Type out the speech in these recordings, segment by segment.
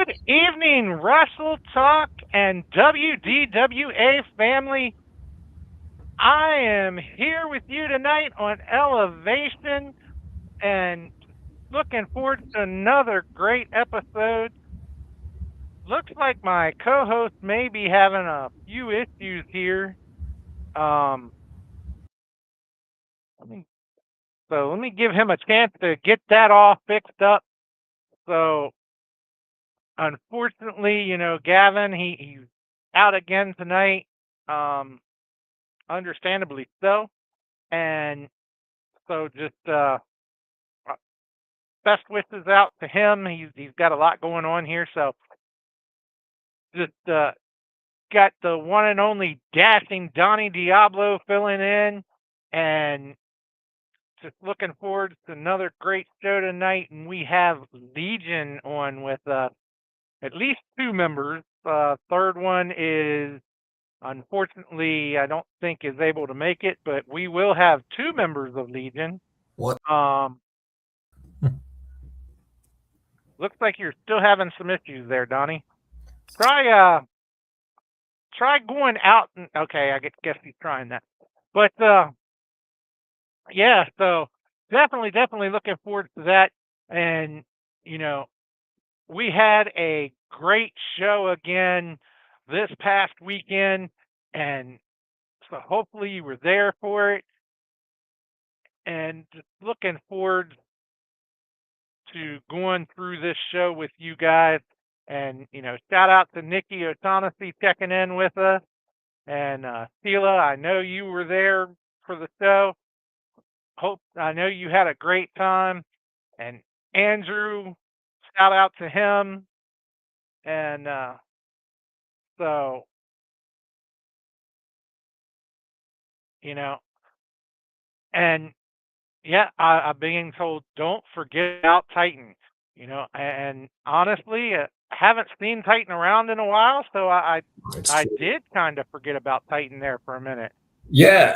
Good evening, Russell Talk and WDWA family. I am here with you tonight on Elevation and looking forward to another great episode. Looks like my co host may be having a few issues here. Um, let me, let me give him a chance to get that all fixed up. So, unfortunately, Gavin, he's out again tonight. Um, Understandably so. And so just uh, best wishes out to him. He's got a lot going on here. So just got the one and only dashing Donnie Diablo filling in, and just looking forward to another great show tonight. And we have Legion on with at least two members. Third one is unfortunately I don't think is able to make it, but we will have two members of Legion. What? Um, Looks like you're still having some issues there, Donnie. Try try going out and okay, I guess he's trying that. But yeah, so definitely looking forward to that. And you know, we had a great show again this past weekend, and so hopefully you were there for it, and just looking forward to going through this show with you guys. And shout out to Nikki O'Shaughnessy checking in with us. And Sheila, I know you were there for the show. Hope I know you had a great time. And Andrew, shout out to him. And so you know, and yeah, I'm being told don't forget about Titan. And honestly, haven't seen Titan around in a while, so It's I true. did kind of forget about Titan there for a minute. Yeah,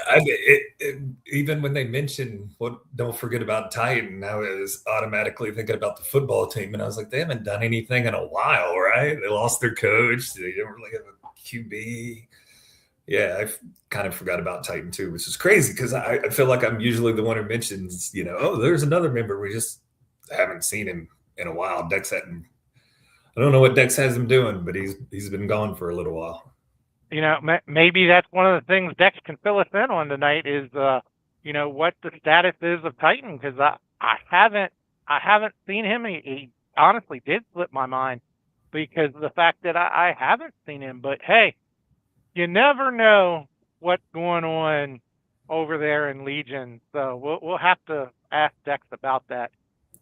even when they mentioned what, don't forget about Titan, I was automatically thinking about the football team, and I was like, they haven't done anything in a while, right? They lost their coach. They don't really have a QB. Yeah, kind of forgot about Titan too, which is crazy because I feel like I'm usually the one who mentions, oh, there's another member. We just haven't seen him in a while. Dex hadn't. I don't know what Dex has him doing, but he's been gone for a little while. Maybe that's one of the things Dex can fill us in on tonight is, what the status is of Titan because I haven't seen him. He honestly did slip my mind because of the fact that I haven't seen him. But hey, you never know what's going on over there in Legion, so we'll have to ask Dex about that.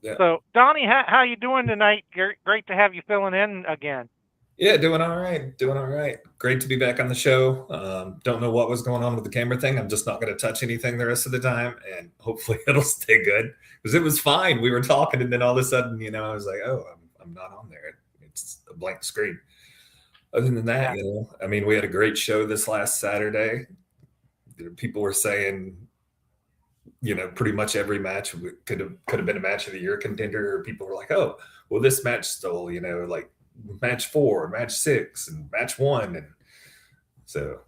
Yeah. So Donnie, how you doing tonight? Great to have you filling in again. Yeah, doing all right. Doing all right. Great to be back on the show. Don't know what was going on with the camera thing. I'm just not going to touch anything the rest of the time, and hopefully it'll stay good because it was fine. We were talking, and then all of a sudden, I was like, "Oh, I'm not on there. It's a blank screen." Other than that, Yeah, I mean, we had a great show this last Saturday. People were saying, pretty much every match could have been a match of the year contender. Or people were like, "Oh, well, this match stole," like match 4, match 6, and match 1, and so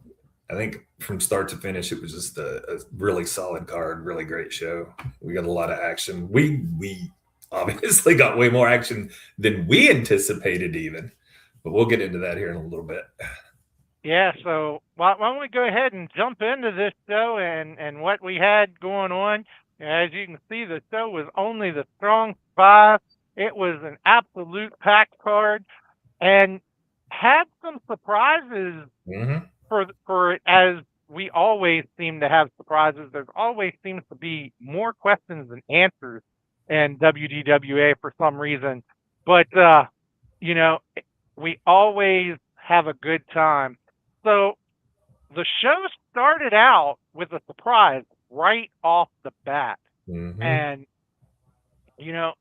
I think from start to finish, it was just a really solid card, really great show. We got a lot of action. We obviously got way more action than we anticipated, even, but we'll get into that here in a little bit. yeah. So why don't we go ahead and jump into this show and what we had going on? As you can see, the show was only the strong five. It was an absolute packed card and had some surprises Mm-hmm. for as we always seem to have surprises. There always seems to be more questions than answers in WDWA for some reason, but you know, we always have a good time. So the show started out with a surprise right off the bat, Mm-hmm. and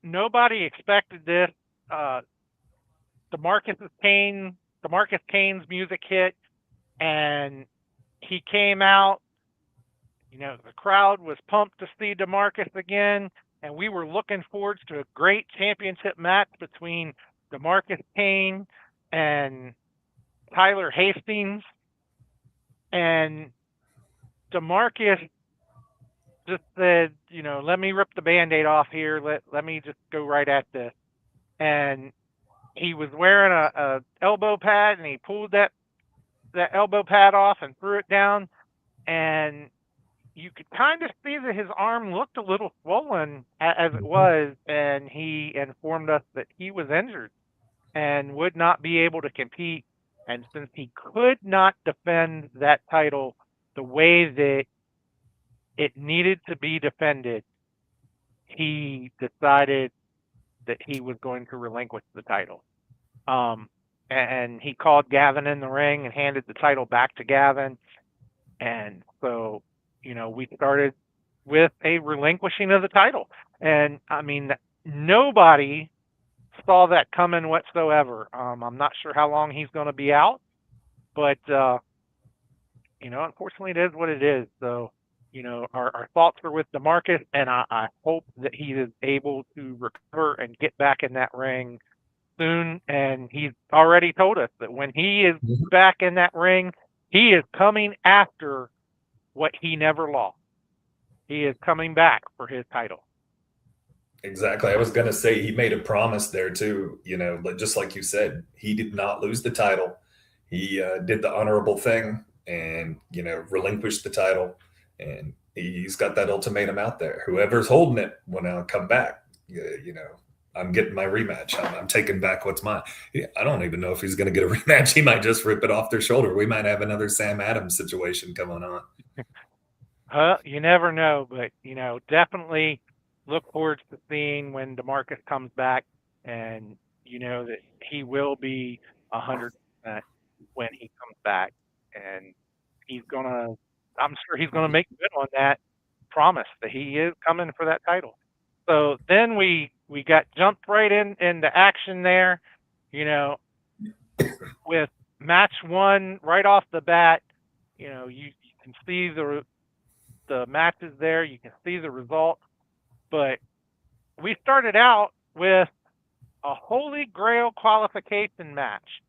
nobody expected this. Uh, Demarcus Kane's music hit, and he came out. The crowd was pumped to see DeMarcus again, and we were looking forward to a great championship match between DeMarcus Kane and Tyler Hastings, and DeMarcus just said, let me rip the Band-Aid off here. Let me just go right at this. And he was wearing a elbow pad, and he pulled that elbow pad off and threw it down, and you could kind of see that his arm looked a little swollen as it was, and he informed us that he was injured and would not be able to compete. And since he could not defend that title the way that it needed to be defended, he decided that he was going to relinquish the title. And he called Gavin in the ring and handed the title back to Gavin. And so, we started with a relinquishing of the title. And I mean, nobody saw that coming whatsoever. I'm not sure how long he's going to be out, but, unfortunately, it is what it is. So, our thoughts are with DeMarcus, and I hope that he is able to recover and get back in that ring soon. And he's already told us that when he is back in that ring, he is coming after what he never lost. He is coming back for his title. Exactly. I was going to say he made a promise there too, just like you said, he did not lose the title. He did the honorable thing and, relinquished the title. And he's got that ultimatum out there. Whoever's holding it when I come back, I'm getting my rematch. I'm taking back what's mine. I don't even know if he's going to get a rematch. He might just rip it off their shoulder. We might have another Sam Adams situation going on. You never know, but, definitely look forward to seeing when DeMarcus comes back, and that he will be 100% when he comes back. And I'm sure he's going to make good on that promise that he is coming for that title. So then we got jumped right into action there, with match one right off the bat. You can see the matches there. You can see the result. But we started out with a Holy Grail qualification match,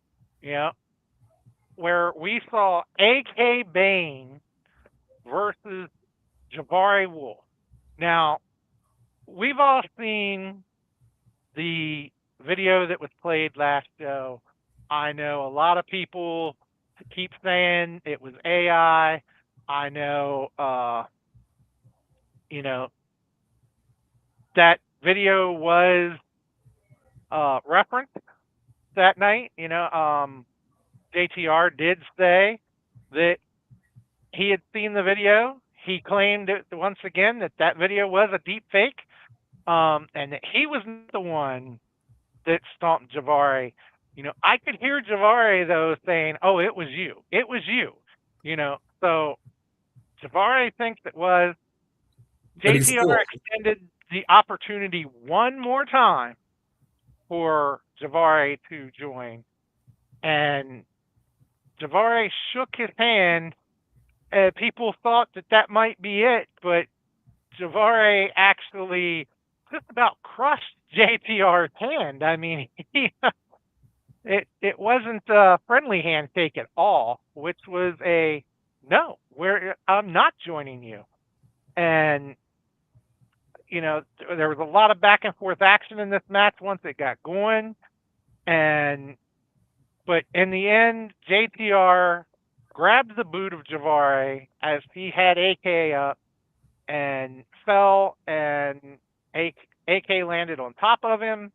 where we saw A.K. Bane versus Jabari Wolf. Now, we've all seen the video that was played last show. I know a lot of people keep saying it was AI. I know, that video was referenced that night. JTR did say that he had seen the video. He claimed once again that video was a deep fake, and that he was not the one that stomped Jabari. I could hear Jabari though saying, "Oh, it was you. It was you." So Jabari thinks it was. JTR extended the opportunity one more time for Jabari to join, and Jabari shook his hand. People thought that might be it, but Jabari actually just about crushed JTR's hand. I mean, it wasn't a friendly handshake at all, which was a no, I'm not joining you. And there was a lot of back and forth action in this match once it got going, but in the end, JTR grabbed the boot of Jabari as he had AK up and fell, and AK landed on top of him,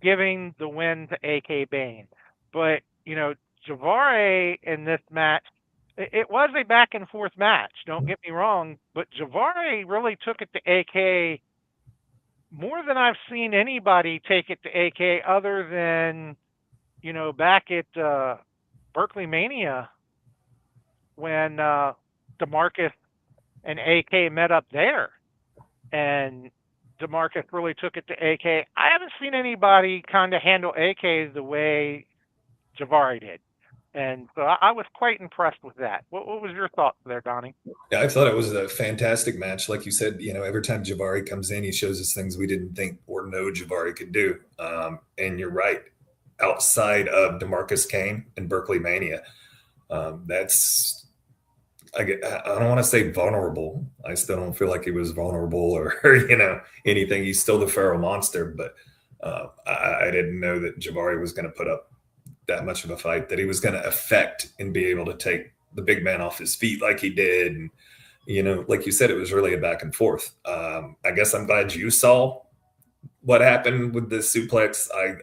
giving the win to AK Bane. But, Jabari in this match, it was a back and forth match, don't get me wrong, but Jabari really took it to AK more than I've seen anybody take it to AK other than, back at Berkeley Mania when DeMarcus and AK met up there. And DeMarcus really took it to AK. I haven't seen anybody kind of handle AK the way Jabari did. And so I was quite impressed with that. What was your thoughts there, Donnie? Yeah, I thought it was a fantastic match. Like you said, every time Javari comes in, he shows us things we didn't think or know Javari could do. And you're right. Outside of DeMarcus Kane and Berkeley Mania, that's I don't want to say vulnerable. I still don't feel like he was vulnerable or anything. He's still the feral monster, but I didn't know that Javari was going to put up that much of a fight, that he was going to affect and be able to take the big man off his feet like he did. And like you said, it was really a back and forth. I guess I'm glad you saw what happened with the suplex. I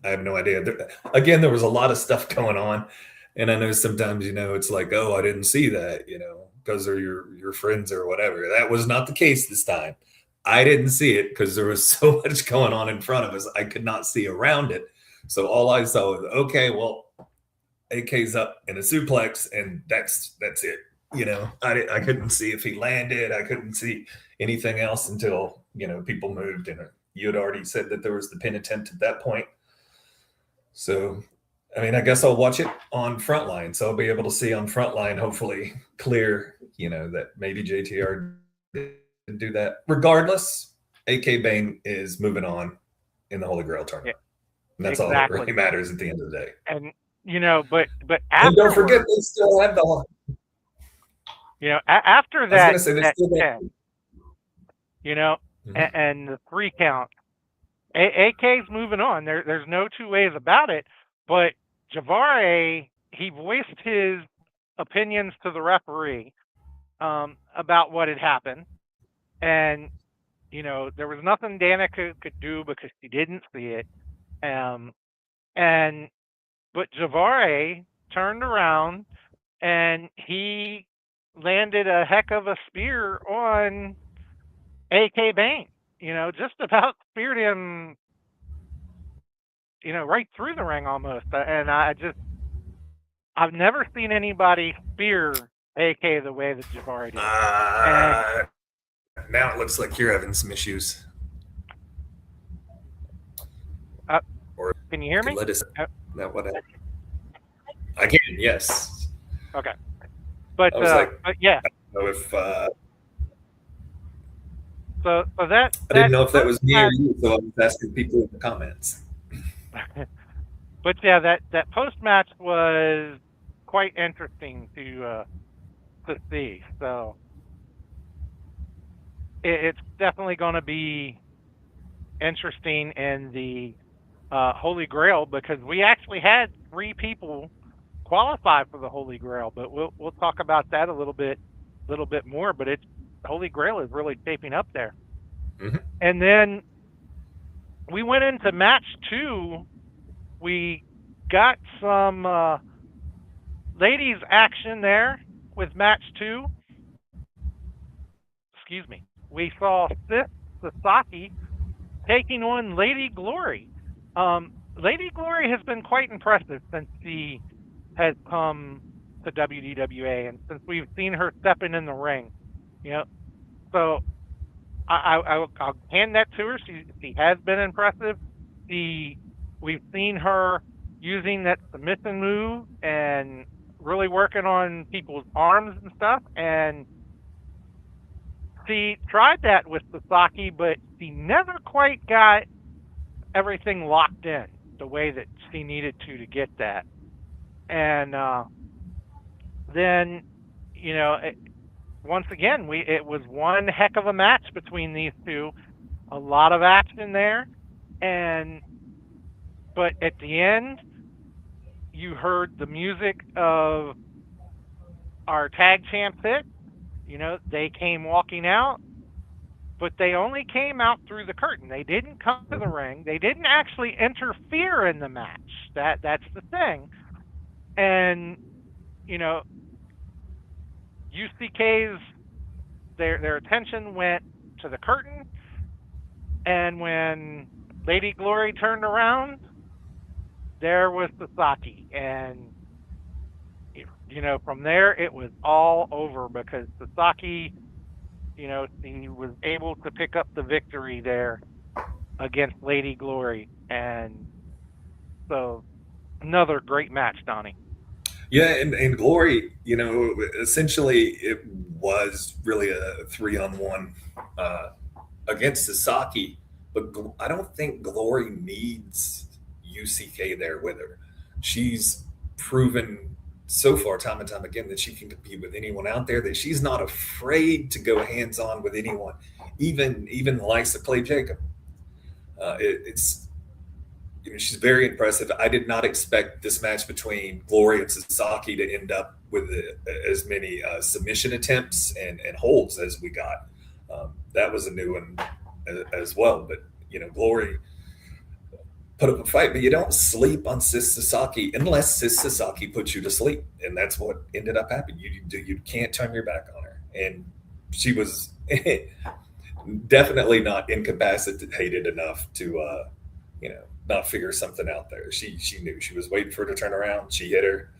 have no idea. Again, there was a lot of stuff going on. And I know sometimes, it's like, oh, I didn't see that, because they're your friends or whatever. That was not the case this time. I didn't see it because there was so much going on in front of us. I could not see around it. So all I saw was, okay, well, AK's up in a suplex, and that's it. I couldn't see if he landed. I couldn't see anything else until, people moved. And you had already said that there was the pin attempt at that point. So, I guess I'll watch it on Frontline. So I'll be able to see on Frontline, hopefully clear, that maybe JTR did do that. Regardless, AK Bane is moving on in the Holy Grail tournament. Yeah, and that's exactly all that really matters at the end of the day. And, but after. And don't forget, they still have the. After that. I was going to say, they still have. Mm-hmm. And the 3 count. AK's moving on. There's no two ways about it. But Javari, he voiced his opinions to the referee about what had happened. And, there was nothing Danica could do because she didn't see it. But Javari turned around and he landed a heck of a spear on AK Bane. Just about speared him, right through the ring almost. And I've never seen anybody spear AK the way that Javari did. Now it looks like you're having some issues. Can you hear me? Let us know what happened. I can, yes. Okay. But yeah. I don't know if so that I didn't know if that was me or you, so I was asking people in the comments. But yeah, that post match was quite interesting to see. So it's definitely going to be interesting in the Holy Grail, because we actually had 3 people qualify for the Holy Grail, but we'll talk about that a little bit more. But the Holy Grail is really shaping up there. Mm-hmm. And then we went into match 2. We got some ladies action there with match 2. Excuse me. We saw Sis Sasaki taking on Lady Glory. Lady Glory has been quite impressive since she has come to WDWA and since we've seen her stepping in the ring. So I'll hand that to her. She has been impressive. We've seen her using that submission move and really working on people's arms and stuff. And she tried that with Sasaki, but she never quite got everything locked in the way that she needed to get that. And then, once again, it was one heck of a match between these two. A lot of action there. But at the end, you heard the music of our tag champs hit. They came walking out, but they only came out through the curtain. They didn't come to the ring. They didn't actually interfere in the match. That's the thing. And, UCK's, their attention went to the curtain. And when Lady Glory turned around, there was Sasaki. And, from there, it was all over because Sasaki, he was able to pick up the victory there against Lady Glory. And so, another great match, Donnie. Yeah, and Glory, essentially it was really a 3-on-1 uh, against Sasaki, but I don't think Glory needs UCK there with her. She's proven so far, time and time again, that she can compete with anyone out there. That she's not afraid to go hands on with anyone, even the likes of Clay Jacob. It's she's very impressive. I did not expect this match between Glory and Sasaki to end up with as many submission attempts and holds as we got. That was a new one as well. But Glory put up a fight, but you don't sleep on Sis Sasaki unless Sis Sasaki puts you to sleep, and that's what ended up happening. You can't turn your back on her, and she was definitely not incapacitated enough to not figure something out there. She knew. She was waiting for her to turn around. She hit her,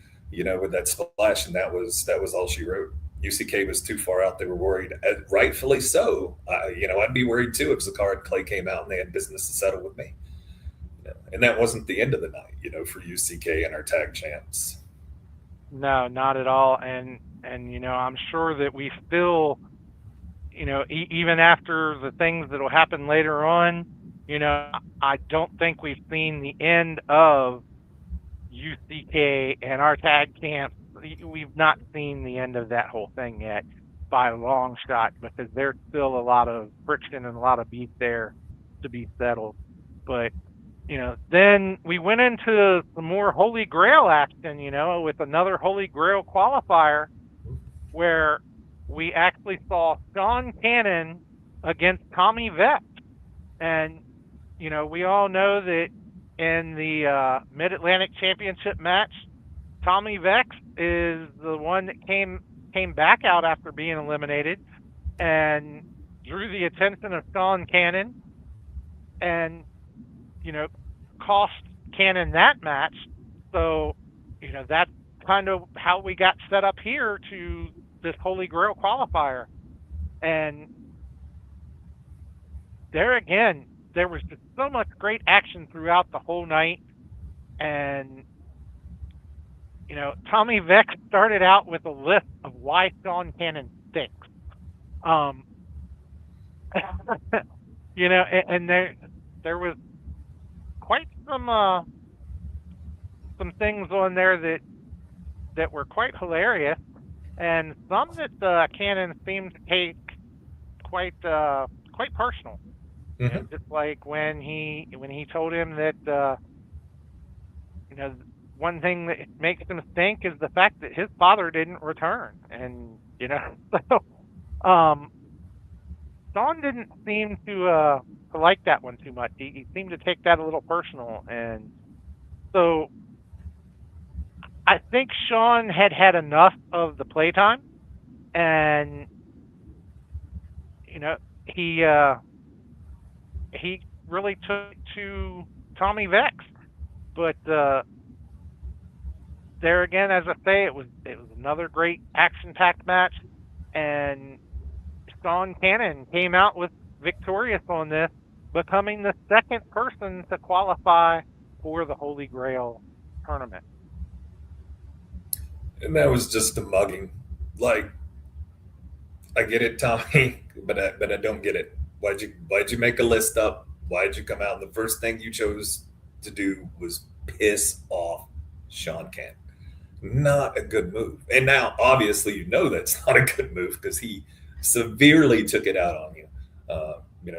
with that splash, and that was all she wrote. UCK was too far out. They were worried, rightfully so. I'd be worried too if Zakar and Clay came out and they had business to settle with me. And that wasn't the end of the night, for UCK and our tag champs. No, not at all. And I'm sure that we still, even after the things that'll happen later on, I don't think we've seen the end of UCK and our tag camps. We've not seen the end of that whole thing yet by a long shot, because there's still a lot of friction and a lot of beef there to be settled. But then we went into some more Holy Grail action, with another Holy Grail qualifier where we actually saw Sean Cannon against Tommy Vex. And, we all know that in the Mid Atlantic Championship match, Tommy Vex is the one that came back out after being eliminated and drew the attention of Sean Cannon and, cost Cannon that match. So, that's kind of how we got set up here to this Holy Grail qualifier. And there again, there was just so much great action throughout the whole night. And, Tommy Vex started out with a list of why Sean Cannon stinks. Um, and there was quite some things on there that were quite hilarious, and some that Cannon seemed to take quite personal. Mm-hmm. Just like when he told him that one thing that makes him stink is the fact that his father didn't return, and so Sean didn't seem to like that one too much. He seemed to take that a little personal, and so I think Sean had enough of the playtime, and he really took to Tommy Vex. But there again, as I say, it was another great action-packed match, and Sean Cannon came out with victorious on this, becoming the second person to qualify for the Holy Grail tournament. And that was just a mugging. Like, I get it, Tommy, but I don't get it. Why'd you make a list up? Why'd you come out? And the first thing you chose to do was piss off Sean Cannon. Not a good move. And now, obviously, that's not a good move because he severely took it out on you.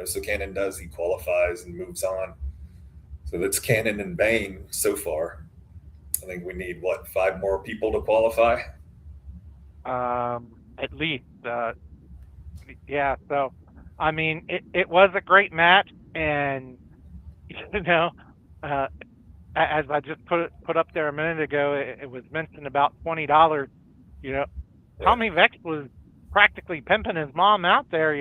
So Cannon does. He qualifies and moves on. So that's Cannon and Bane so far. I think we need 5 more people to qualify. At least, yeah. So, I mean, it was a great match, and uh, as I just put up there a minute ago, it was mentioned about $20. Tommy Vex was practically pimping his mom out there.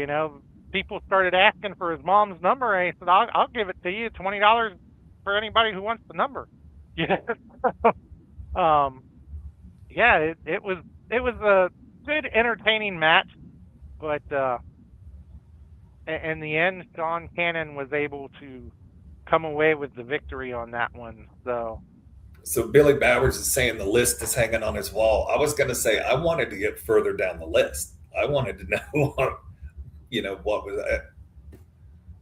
People started asking for his mom's number, and he said, "I'll give it to you, $20 for anybody who wants the number." Yeah, it was a good, entertaining match, but in the end, Sean Cannon was able to come away with the victory on that one. So So Billy Bowers is saying the list is hanging on his wall. I was going to say I wanted to get further down the list. I wanted to know, what was that?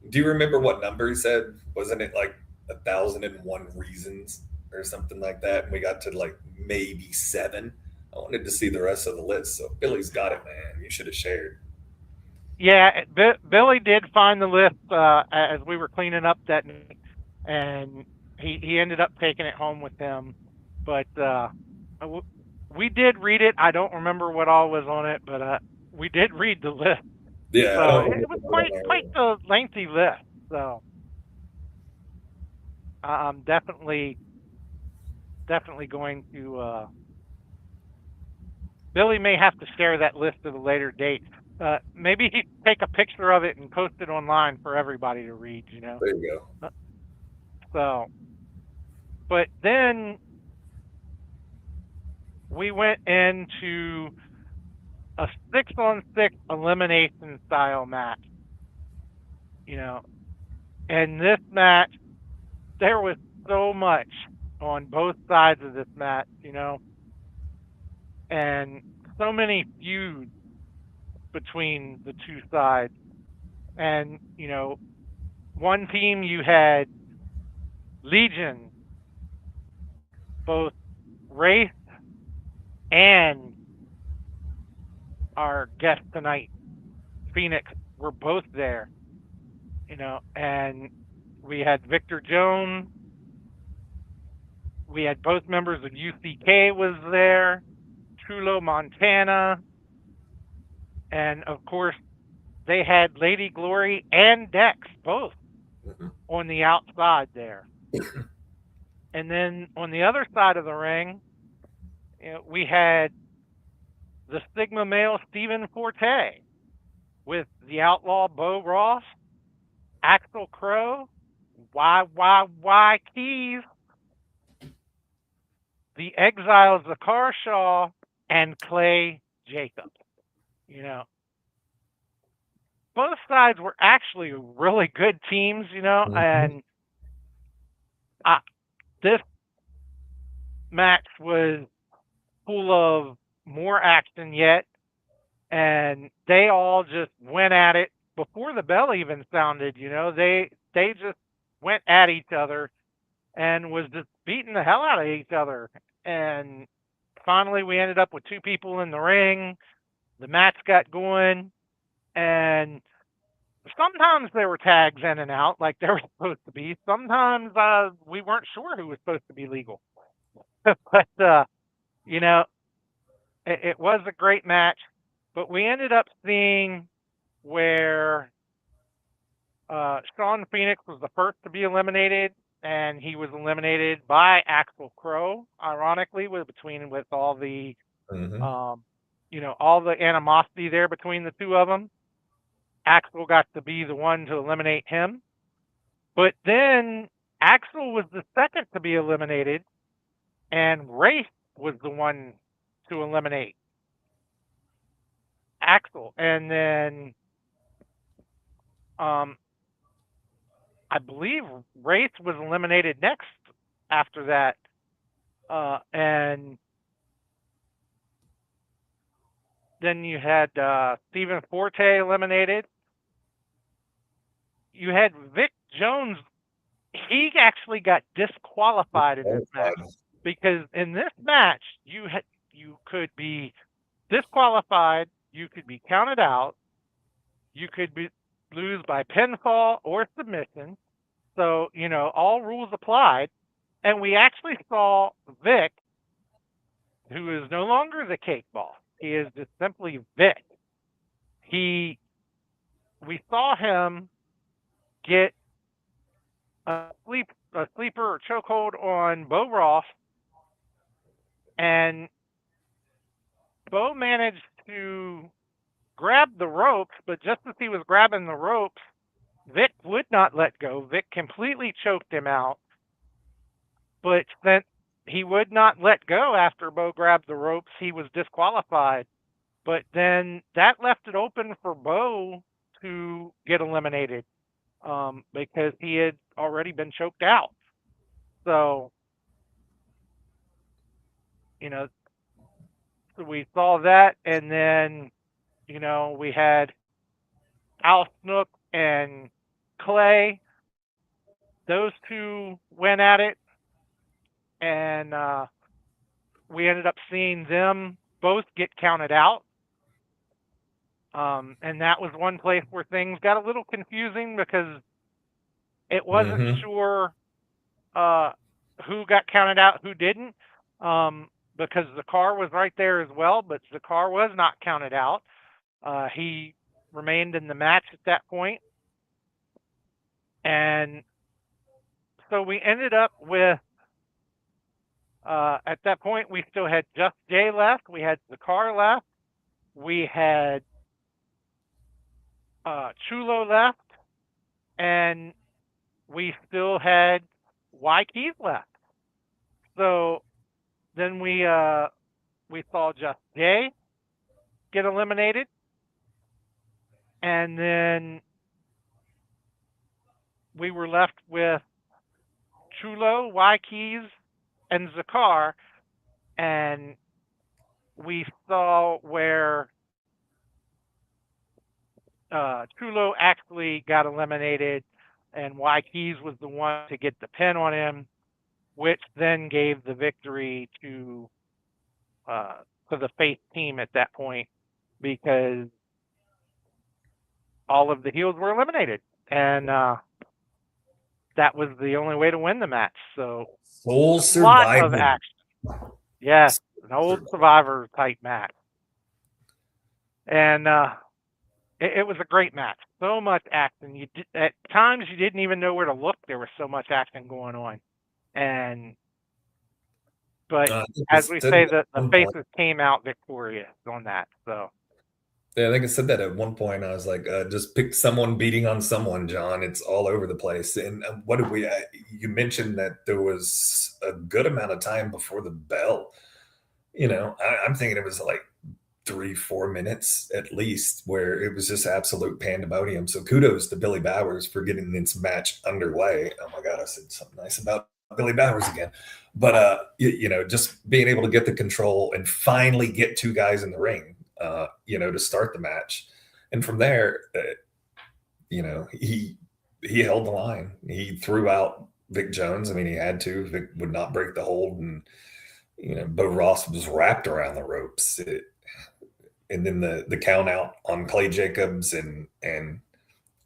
Do you remember what number he said? Wasn't it like 1,001 reasons or something like that? And we got to like maybe seven. I wanted to see the rest of the list. So Billy's got it, man. You should have shared. Yeah, Billy did find the list as we were cleaning up that night, and he ended up taking it home with him. But w- we did read it. I don't remember what all was on it, but we did read the list. Yeah, I So don't it was quite the lengthy list. So I'm definitely going to. Billy may have to share that list at a later date. Maybe he take a picture of it and post it online for everybody to read. There you go. Uh, So, but then we went into a 6-on-6 elimination style match. You know, and this match, there was so much on both sides of this match. And so many feuds between the two sides. And one team you had Legion, both Wraith and our guest tonight, Phoenix, were both there. And we had Victor Jones. We had both members of UCK was there, Chulo Montana, and of course they had Lady Glory and Dex both Mhm. on the outside there. And then on the other side of the ring, we had the Sigma male Stephen Forte with the outlaw Bo Ross, Axel Crow, Y Keys, the Exiles Zakar Shaw, and Clay Jacobs. Both sides were actually really good teams, Mhm. and this match was full of more action yet, and they all just went at it before the bell even sounded. They just went at each other and was just beating the hell out of each other. And finally, we ended up with two people in the ring. The match got going, and sometimes there were tags in and out like they were supposed to be. Sometimes we weren't sure who was supposed to be legal. But, you know, it was a great match. But we ended up seeing where Sean Phoenix was the first to be eliminated, and he was eliminated by Axel Crow, ironically, with all the Mhm. all the animosity there between the two of them. Axel got to be the one to eliminate him. But then Axel was the second to be eliminated, and Rafe was the one to eliminate Axel. And then I believe Rafe was eliminated next after that. And then you had Stephen Forte eliminated. You had Vic Jones. He actually got disqualified in this match because in this match you could be disqualified, you could be counted out, you could lose by pinfall or submission. So all rules applied, and we actually saw Vic, who is no longer the cake boss. He is just simply Vic. We saw him get a sleeper or chokehold on Bo Ross, and Bo managed to grab the ropes, but just as he was grabbing the ropes, Vic would not let go. Vic completely choked him out, but since he would not let go after Bo grabbed the ropes, he was disqualified. But then that left it open for Bo to get eliminated because he had already been choked out. So you know, so we saw that, and then, we had Al Snook and Clay. Those two went at it, and we ended up seeing them both get counted out. And that was one place where things got a little confusing because it wasn't Mm-hmm. sure who got counted out, who didn't, because the car was right there as well, but the car was not counted out. He remained in the match at that point. And so we ended up with, at that point, we still had Just Jay left. We had Zakar left. We had Chulo left. And we still had Y Keys left. So then we saw Just Jay get eliminated. And then we were left with Chulo, Y Keys, and Zakar. And we saw where Chulo actually got eliminated, and Y Keys was the one to get the pin on him, which then gave the victory to the face team at that point, because all of the heels were eliminated, and that was the only way to win the match. So Full a lot of survival. action. Yes, an old Survivor type match. And it was a great match. So much action. At times you didn't even know where to look. There was so much action going on. But as we say, the faces came out victorious on that. So yeah, I think I said that at one point. I was like, just pick someone beating on someone, John. It's all over the place. And what did we? You mentioned that there was a good amount of time before the bell. I'm thinking it was like 3-4 minutes at least where it was just absolute pandemonium. So kudos to Billy Bowers for getting this match underway. Oh my God, I said something nice about Billy Bowers again. But just being able to get the control and finally get two guys in the ring, to start the match. And from there, he held the line. He threw out Vic Jones. I mean, he had to. Vic would not break the hold, and Bo Ross was wrapped around the ropes. And then the count out on Clay Jacobs and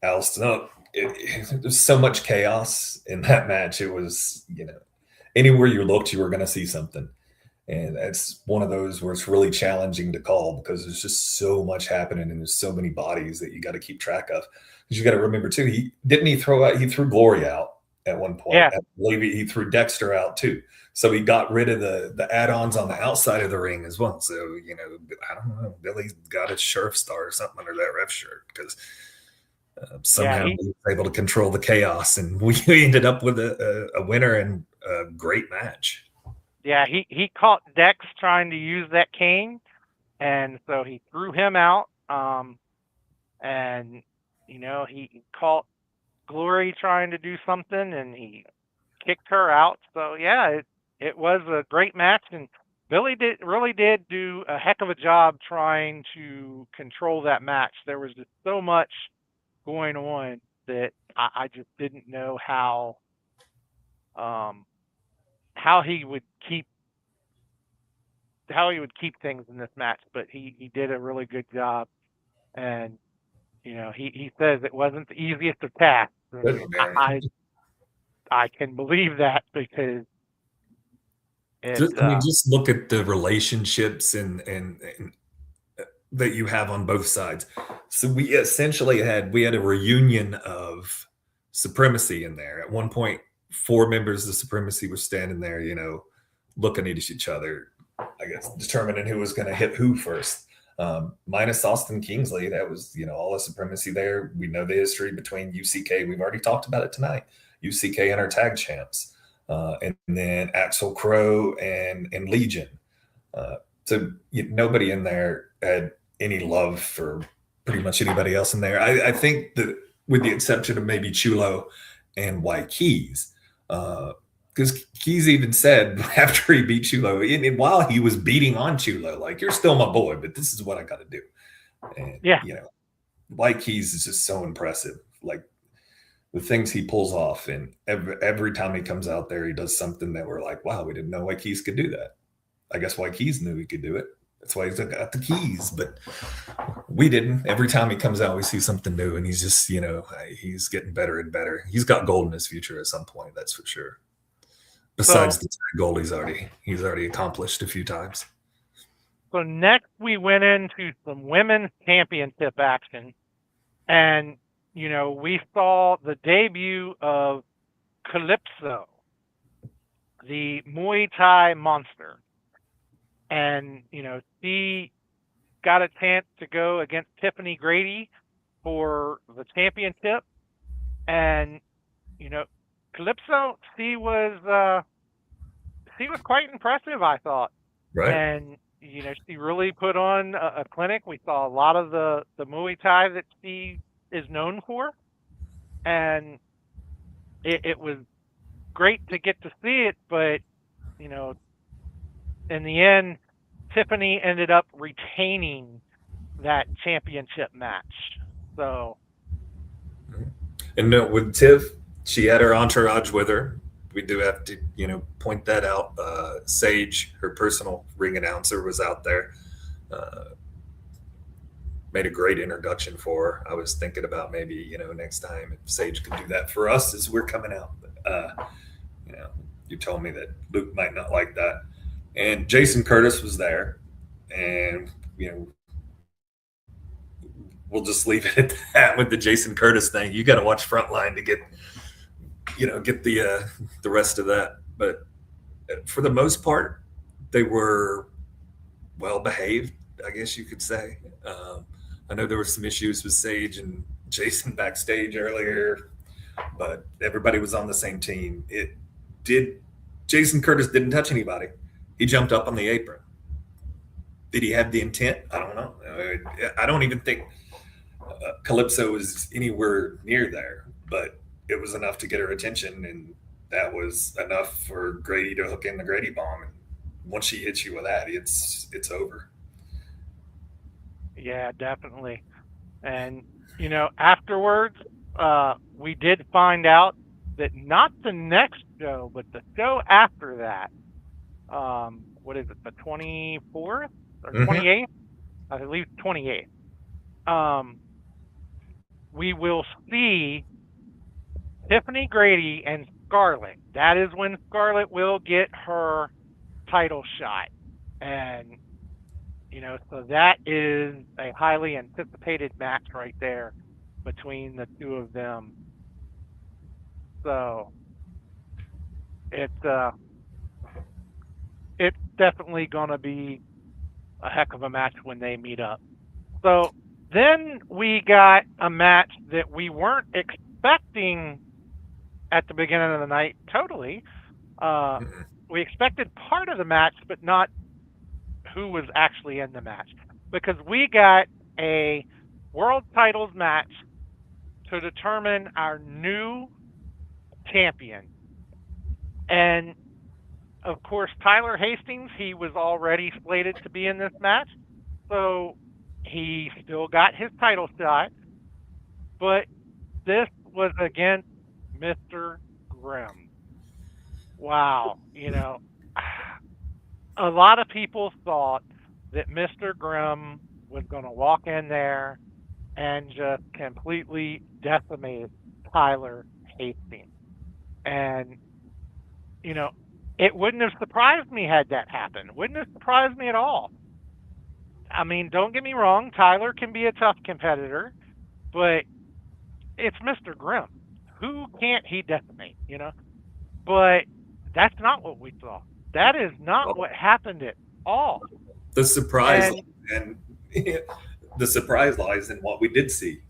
Al Snook. There's so much chaos in that match. It was, anywhere you looked, you were going to see something. And that's one of those where it's really challenging to call because there's just so much happening and there's so many bodies that you got to keep track of. Because you got to remember too, he threw Glory out at one point. yeah, I believe he threw Dexter out too. So he got rid of the add-ons on the outside of the ring as well. So, I don't know, Billy's got a sheriff star or something under that ref shirt because somehow he was able to control the chaos, and we ended up with a winner and a great match. Yeah, he caught Dex trying to use that cane, and so he threw him out. And he caught Glory trying to do something, and he kicked her out. So yeah, it was a great match, and Billy really did do a heck of a job trying to control that match. There was just so much going on that I just didn't know how he would keep things in this match, but he did a really good job. And he says it wasn't the easiest of tasks. I can believe that because just look at the relationships and that you have on both sides. So we essentially had a reunion of Supremacy in there. At one point, 4 members of Supremacy were standing there, looking at each other, I guess, determining who was going to hit who first. Minus Austin Kingsley, that was, all the Supremacy there. We know the history between UCK. We've already talked about it tonight. UCK and our tag champs. And then Axel Crow and Legion. So nobody in there had any love for pretty much anybody else in there. I think that with the exception of maybe Chulo and White Keys, because Keys even said after he beat Chulo, and while he was beating on Chulo, like, you're still my boy, but this is what I got to do. And, Yeah. White Keys is just so impressive. Like, the things he pulls off, and every time he comes out there, he does something that we're like, wow, we didn't know White Keys could do that. I guess White Keys knew he could do it. That's why he's got the keys, but we didn't. Every time he comes out, we see something new, and he's just, he's getting better and better. He's got gold in his future at some point, that's for sure. Besides the goal he's already accomplished a few times. So next we went into some women's championship action, and we saw the debut of Calypso, the Muay Thai monster. And, she got a chance to go against Tiffany Grady for the championship. And, Calypso, she was quite impressive, I thought. Right. And, she really put on a clinic. We saw a lot of the Muay Thai that she is known for. And it was great to get to see it, but, in the end, Tiffany ended up retaining that championship match. So, and with Tiff, she had her entourage with her. We do have to, point that out. Sage, her personal ring announcer, was out there. Made a great introduction for her. I was thinking about maybe, next time if Sage could do that for us as we're coming out. But, you told me that Luke might not like that. And Jason Curtis was there, and we'll just leave it at that with the Jason Curtis thing. You got to watch Frontline to get the rest of that. But for the most part, they were well behaved, I guess you could say. I know there were some issues with Sage and Jason backstage earlier, but everybody was on the same team. Jason Curtis didn't touch anybody. He jumped up on the apron. Did he have the intent? I don't know. I don't even think Calypso was anywhere near there, but it was enough to get her attention, and that was enough for Grady to hook in the Grady bomb. And once she hits you with that, it's over. Yeah, definitely. And, afterwards, we did find out that not the next show, but the show after that, what is it, the 24th or 28th? I believe 28th. We will see Tiffany Grady and Scarlett. That is when Scarlett will get her title shot. And, so that is a highly anticipated match right there between the two of them. So it's definitely going to be a heck of a match when they meet up. So then we got a match that we weren't expecting at the beginning of the night totally. We expected part of the match, but not who was actually in the match, because we got a world titles match to determine our new champion. And of course, Tyler Hastings, he was already slated to be in this match, so he still got his title shot. But this was against Mr. Grimm. Wow. A lot of people thought that Mr. Grimm was going to walk in there and just completely decimate Tyler Hastings. And, it wouldn't have surprised me had that happened. Wouldn't have surprised me at all. I mean, don't get me wrong, Tyler can be a tough competitor, but it's Mr. Grimm. Who can't he decimate, But that's not what we saw. That is not what happened at all. The surprise the surprise lies in what we did see.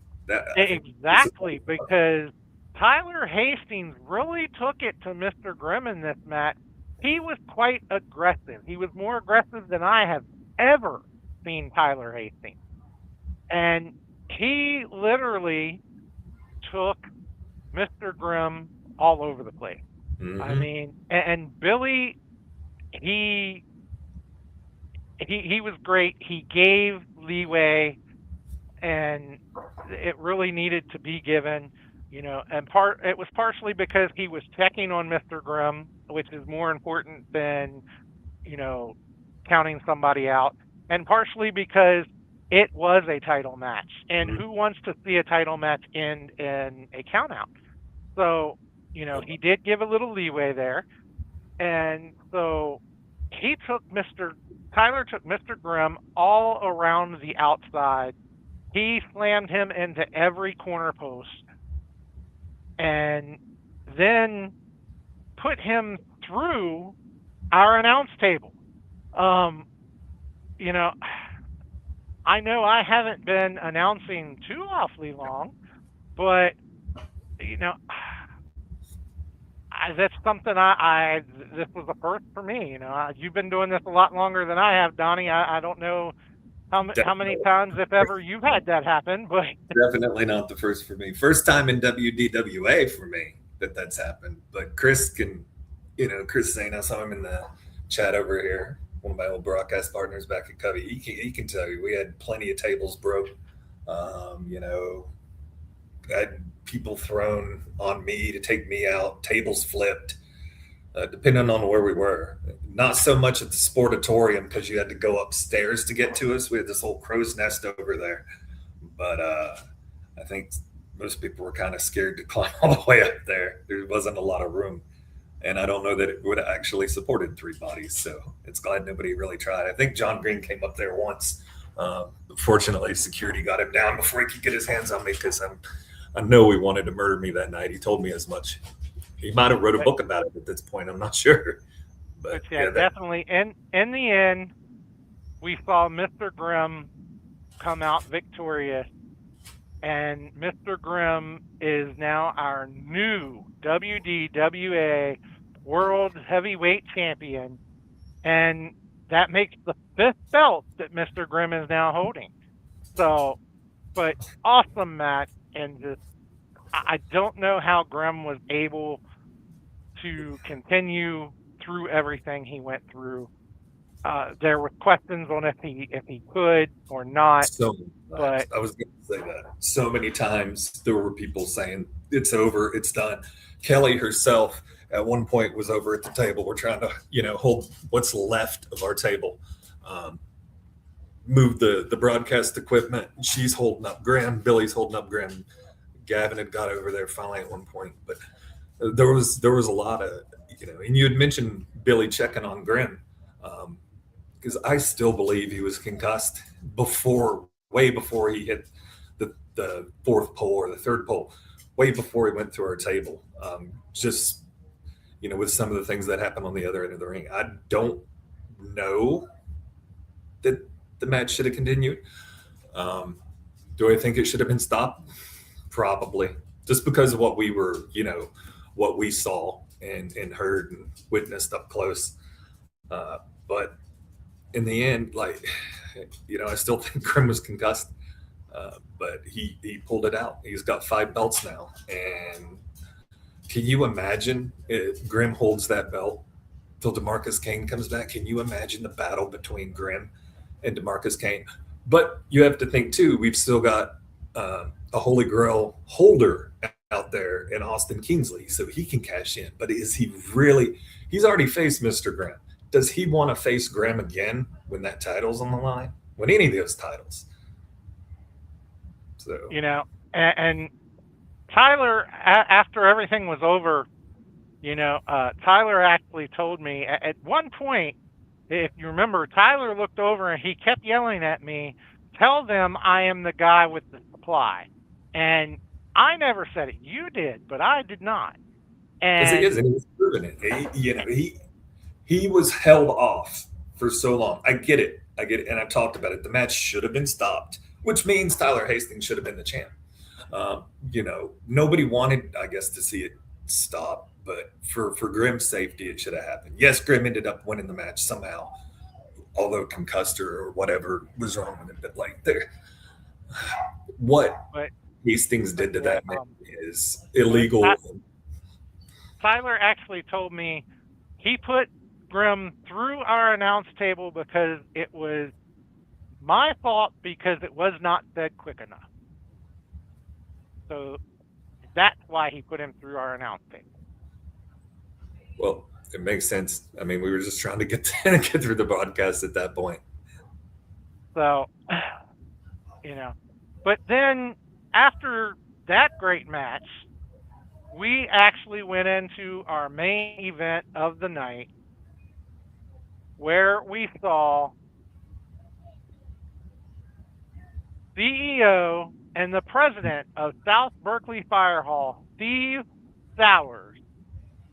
Exactly, because Tyler Hastings really took it to Mr. Grimm in this match. He was quite aggressive. He was more aggressive than I have ever seen Tyler Hastings. And he literally took Mr. Grimm all over the place. I Mm-hmm. mean, and Billy, he he was great. He gave leeway, and it really needed to be given. And it was partially because he was checking on Mr. Grimm, which is more important than you know counting somebody out, and partially because it was a title match, and who wants to see a title match end in a countout? So he did give a little leeway there, and so he took Mr. Tyler took Mr. Grimm all around the outside. He slammed him into every corner post and then put him through our announce table. Um, you know, I know I haven't been announcing too awfully long, but you know, that's something this was a first for me. You've been doing this a lot longer than I have, Donnie. I don't know how many Definitely, times, if ever, you've had that happen, but definitely not the first for me. First time in WDWA for me that's happened. But Chris can, Chris Zane, I saw him in the chat over here. One of my old broadcast partners back at Covey. He can tell you we had plenty of tables broke. I had people thrown on me to take me out, tables flipped, depending on where we were. Not so much at the sportatorium because you had to go upstairs to get to us. We had this old crow's nest over there. But I think most people were kind of scared to climb all the way up there. There wasn't a lot of room. And I don't know that it would have actually supported three bodies. So it's glad nobody really tried. I think John Green came up there once. Fortunately, security got him down before he could get his hands on me because I know he wanted to murder me that night. He told me as much. He might have wrote a but, book about it at this point. I'm not sure. but But yeah, yeah, that definitely. In the end, we saw Mr. Grimm come out victorious, and Mr. Grimm is now our new WDWA World Heavyweight Champion, and that makes the fifth belt that Mr. Grimm is now holding. So, but awesome match, and just I don't know how Grimm was able to continue through everything he went through. There were questions on if he could or not, so many times. but I was going to say that. So many times there were people saying, it's over, it's done. Kelly herself at one point was over at the table. We're trying to, hold what's left of our table. Um, Move the broadcast equipment. She's holding up Graham. Billy's holding up Graham. Gavin had got over there finally at one point, but there was a lot of, and you had mentioned Billy checking on Graham. Because I still believe he was concussed way before he hit the fourth pole or the third pole, way before he went through our table. Just, with some of the things that happened on the other end of the ring. I don't know that the match should have continued. Do I think it should have been stopped? Probably. Just because of what we were, what we saw and heard and witnessed up close. But in the end, I still think Grimm was concussed, but he pulled it out. He's got 5 belts now, and can you imagine if Grimm holds that belt till DeMarcus Kane comes back? Can you imagine the battle between Grimm and DeMarcus Kane? But you have to think too. We've still got a Holy Grail holder out there in Austin Kingsley, so he can cash in. But is he really? He's already faced Mr. Grimm. Does he want to face Graham again when that title's on the line? When any of those titles? So and Tyler, after everything was over, Tyler actually told me at one point, if you remember, Tyler looked over and he kept yelling at me, "Tell them I am the guy with the supply." And I never said it. You did, but I did not. because he is, And and he's proven it. He was held off for so long. I get it, and I've talked about it. The match should have been stopped, which means Tyler Hastings should have been the champ. Nobody wanted, I guess, to see it stop, but for Grimm's safety, it should have happened. Yes, Grimm ended up winning the match somehow, although concussed or whatever was wrong with it. But what but Hastings but did to yeah, that man is illegal. I, Tyler actually told me he put Grim through our announce table because it was my fault because it was not said quick enough. So that's why he put him through our announce table. Well, it makes sense. I mean, we were just trying to get get through the broadcast at that point. So, but then after that great match, we actually went into our main event of the night where we saw CEO and the president of South Berkeley Fire Hall, Steve Sowers,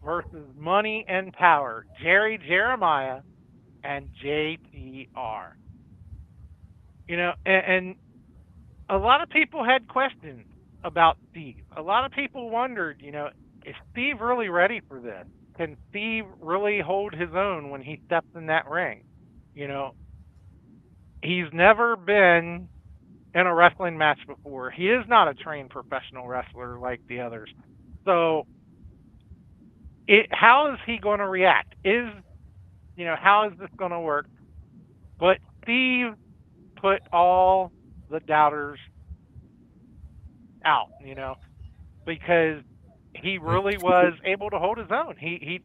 versus Money and Power, Jerry Jeremiah and JTR. And a lot of people had questions about Steve. A lot of people wondered, is Steve really ready for this? Can Steve really hold his own when he steps in that ring? You know, he's never been in a wrestling match before. He is not a trained professional wrestler like the others. So, how is he going to react? How is this going to work? But Steve put all the doubters out, because he really was able to hold his own. He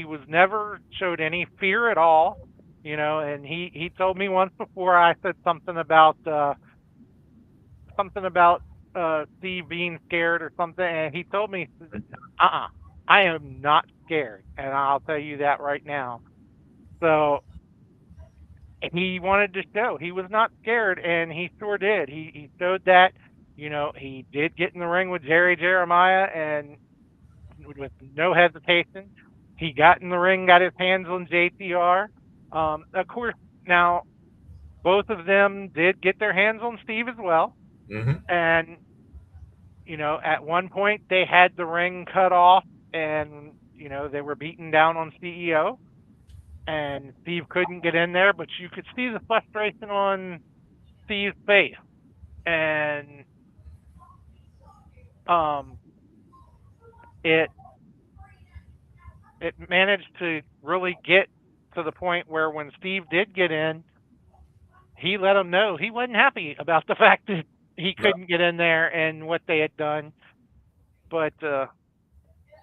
was never showed any fear at all, and he told me once before I said something about Steve being scared or something, and he told me, I am not scared, and I'll tell you that right now. So he wanted to show he was not scared, and he sure did. He showed that, he did get in the ring with Jerry Jeremiah, and with no hesitation, he got in the ring, got his hands on JTR. Of course, now both of them did get their hands on Steve as well, and at one point they had the ring cut off, and they were beating down on CEO. And Steve couldn't get in there, but you could see the frustration on Steve's face. And it managed to really get to the point where when Steve did get in, he let him know he wasn't happy about the fact that he couldn't get in there and what they had done. But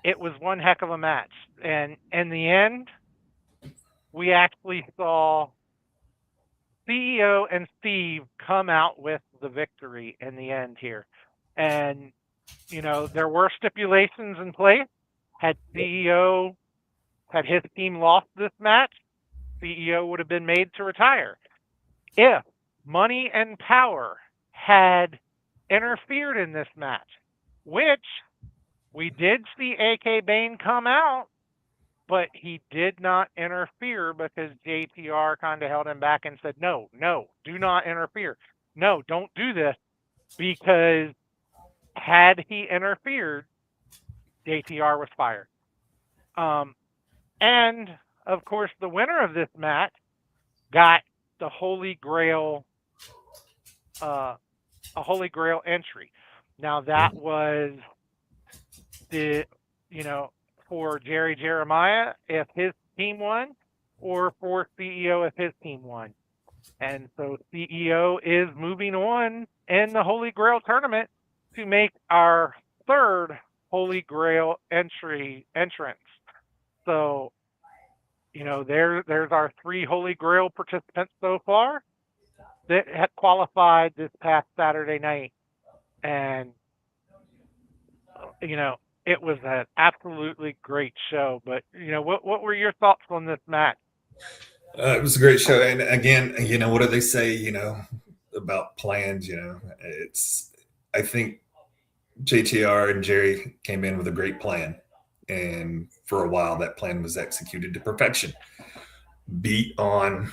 it was one heck of a match. And in the end, we actually saw CEO and Steve come out with the victory in the end here. And, there were stipulations in place. Had CEO, had his team lost this match, CEO would have been made to retire. If Money and Power had interfered in this match, which we did see AK Bane come out, but he did not interfere because JTR kind of held him back and said, no, do not interfere. No, don't do this, because had he interfered, JTR was fired. And, of course, the winner of this match got the Holy Grail, a Holy Grail entry. Now, that was for Jerry Jeremiah if his team won, or for CEO if his team won. And so CEO is moving on in the Holy Grail tournament to make our third Holy Grail entrance. So, there's our 3 Holy Grail participants so far that have qualified this past Saturday night. And, it was an absolutely great show. But, what were your thoughts on this match? It was a great show. And again, what do they say, about plans? I think JTR and Jerry came in with a great plan. And for a while, that plan was executed to perfection. Beat on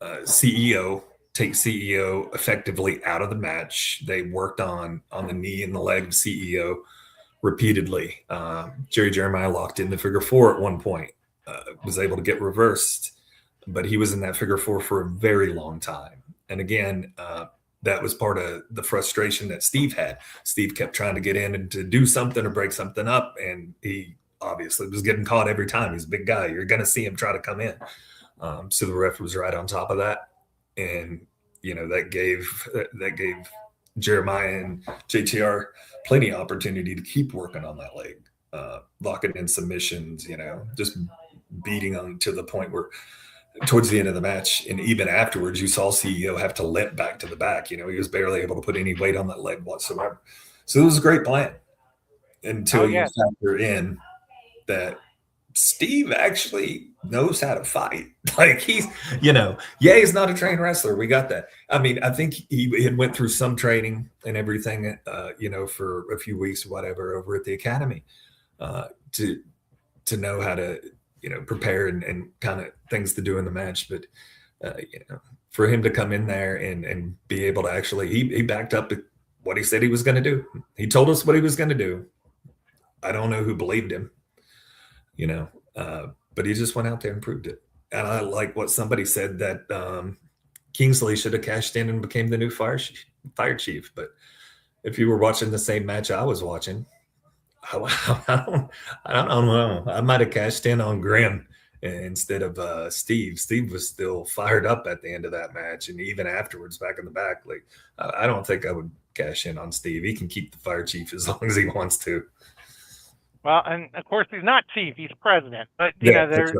CEO, take CEO effectively out of the match. They worked on the knee and the leg of CEO repeatedly. Jerry Jeremiah locked in the figure 4 at one point, was able to get reversed, but he was in that figure 4 for a very long time. And again, that was part of the frustration that Steve had. Steve kept trying to get in and to do something or break something up, and he obviously was getting caught every time. He's a big guy. You're going to see him try to come in. So the ref was right on top of that. And, that gave Jeremiah and JTR plenty of opportunity to keep working on that leg, locking in submissions, just beating them to the point where towards the end of the match, and even afterwards, you saw CEO have to limp back to the back. He was barely able to put any weight on that leg whatsoever. So it was a great plan until you factor in that Steve actually knows how to fight. Like he's not a trained wrestler. We got that. I mean, I think he had went through some training and everything, for a few weeks or whatever over at the academy to know how to, prepare and kind of things to do in the match. But, for him to come in there and be able to actually, he backed up what he said he was going to do. He told us what he was going to do. I don't know who believed him, but he just went out there and proved it. And I like what somebody said that Kingsley should have cashed in and became the new fire chief. But if you were watching the same match I was watching, I don't know. I might have cashed in on Grim instead of Steve. Steve was still fired up at the end of that match, and even afterwards, back in the back. Like, I don't think I would cash in on Steve. He can keep the fire chief as long as he wants to. Well, and of course he's not chief; he's president. But Right.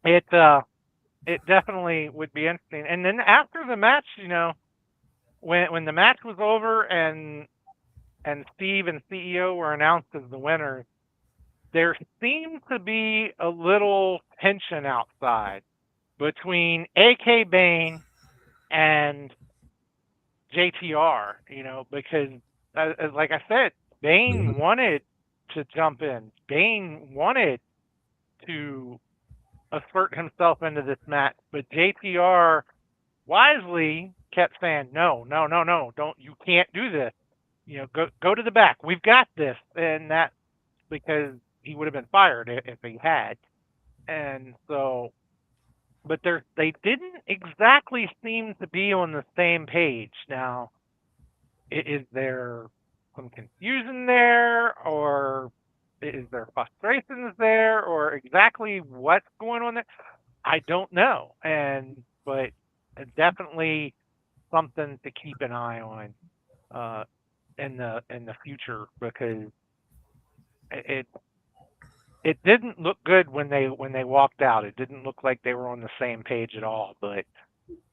it definitely would be interesting. And then after the match, when the match was over and Steve and CEO were announced as the winners, there seemed to be a little tension outside between AK Bane and JTR, because like I said, Bane wanted to jump in. Bane wanted to assert himself into this match, but JTR wisely kept saying, no, you can't do this. Go to the back. We've got this. And that's because he would have been fired if he had. And so, but they didn't exactly seem to be on the same page. Now, is there some confusion there, or is there frustrations there, or exactly what's going on there? I don't know. But definitely something to keep an eye on in the future, because it didn't look good when they walked out. It didn't look like they were on the same page at all. But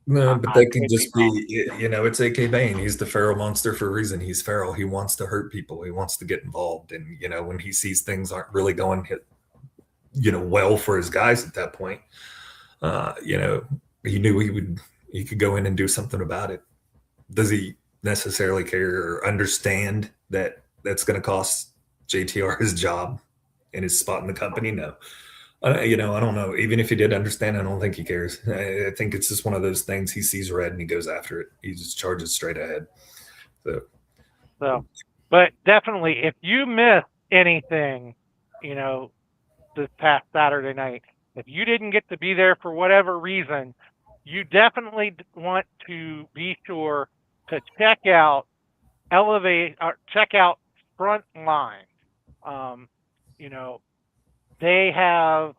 no, but that can just be, it's AK Bane. He's the feral monster for a reason. He's feral. He wants to hurt people. He wants to get involved. And, when he sees things aren't really going, well for his guys at that point, he knew he could go in and do something about it. Does he necessarily care or understand that that's going to cost JTR his job and his spot in the company? No. I don't know. Even if he did understand, I don't think he cares. I think it's just one of those things. He sees red and he goes after it. He just charges straight ahead. So, but definitely, if you miss anything, this past Saturday night, if you didn't get to be there for whatever reason, you definitely want to be sure to check out Frontline. They have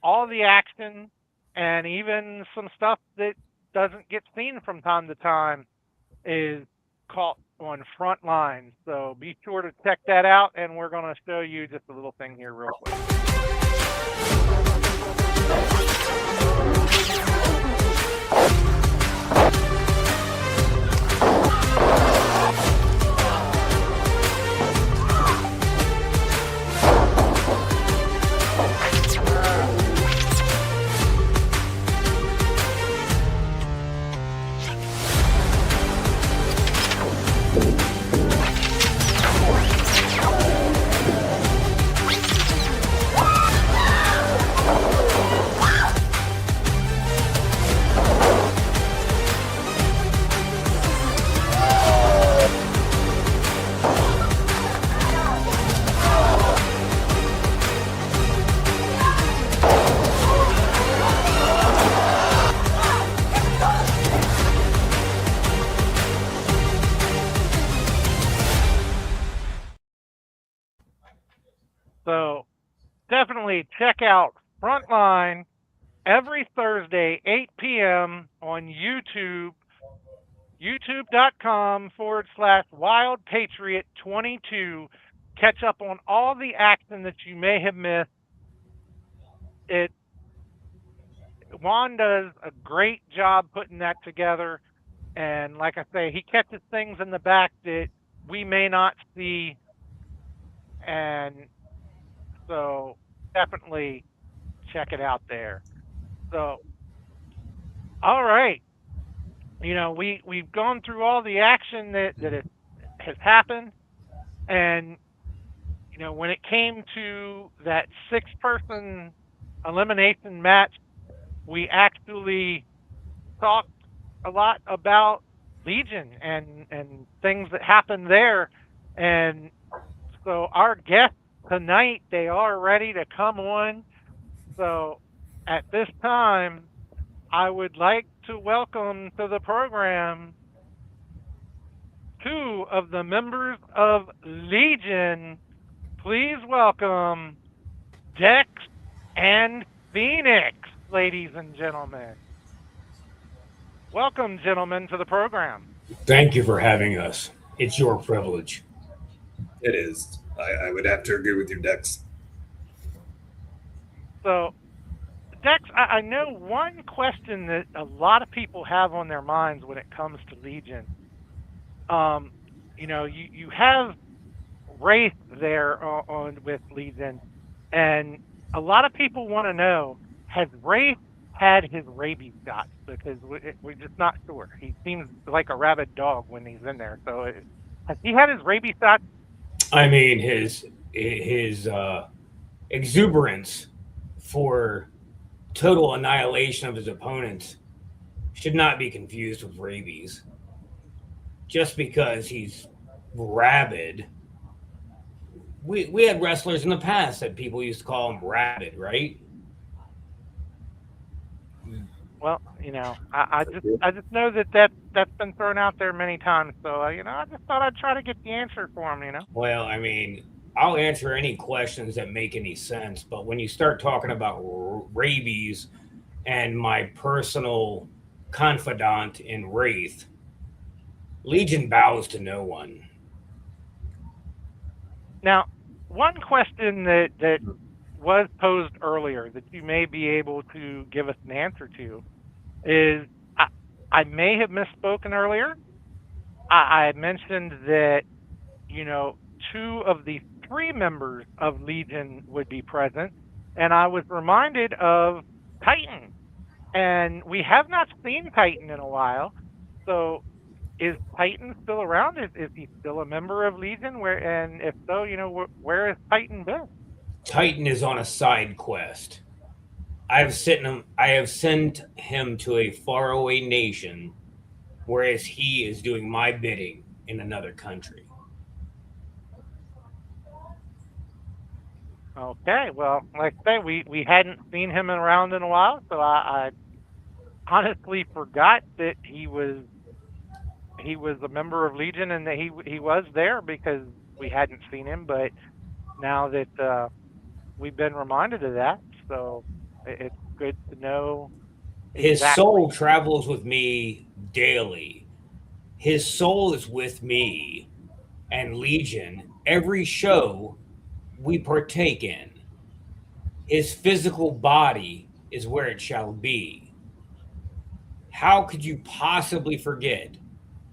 all the action and even some stuff that doesn't get seen from time to time is caught on Frontline. So be sure to check that out, and we're going to show you just a little thing here real quick. definitely check out Frontline every Thursday, 8 p.m. on YouTube, youtube.com/Wild Patriot 22. Catch up on all the action that you may have missed. It Juan does a great job putting that together. And like I say, he catches things in the back that we may not see. And so definitely check it out there. So, all right. We've gone through all the action that it has happened. And, when it came to that 6-person elimination match, we actually talked a lot about Legion and things that happened there. And so our guests tonight, they are ready to come on. So at this time, I would like to welcome to the program 2 of the members of Legion. Please welcome Dex and Phoenix, ladies and gentlemen. Welcome, gentlemen, to the program. Thank you for having us. It's your privilege. It is. I would have to agree with you, Dex. So, Dex, I know one question that a lot of people have on their minds when it comes to Legion. You have Wraith there on with Legion, and a lot of people want to know, has Wraith had his rabies shot? Because we're just not sure. He seems like a rabid dog when he's in there. So has he had his rabies shot? I mean, his exuberance for total annihilation of his opponents should not be confused with rabies. Just because he's rabid. We had wrestlers in the past that people used to call him rabid, right? Well, I just know that's been thrown out there many times. So I just thought I'd try to get the answer for him. Well, I mean, I'll answer any questions that make any sense, but when you start talking about rabies and my personal confidant in Wraith, Legion bows to no one. Now, one question that was posed earlier that you may be able to give us an answer to is, I may have misspoken earlier. I mentioned that, 2 of the 3 members of Legion would be present, and I was reminded of Titan. And we have not seen Titan in a while. So is Titan still around? Is he still a member of Legion? And if so, where has Titan been? Titan is on a side quest. I have sent him to a faraway nation, whereas he is doing my bidding in another country. Okay, well, like I say, we hadn't seen him around in a while, so I honestly forgot that he was a member of Legion and that he was there because we hadn't seen him. But now that we've been reminded of that, so it's good to know. His soul travels with me daily. His soul is with me and Legion every show we partake in. His physical body is where it shall be. How could you possibly forget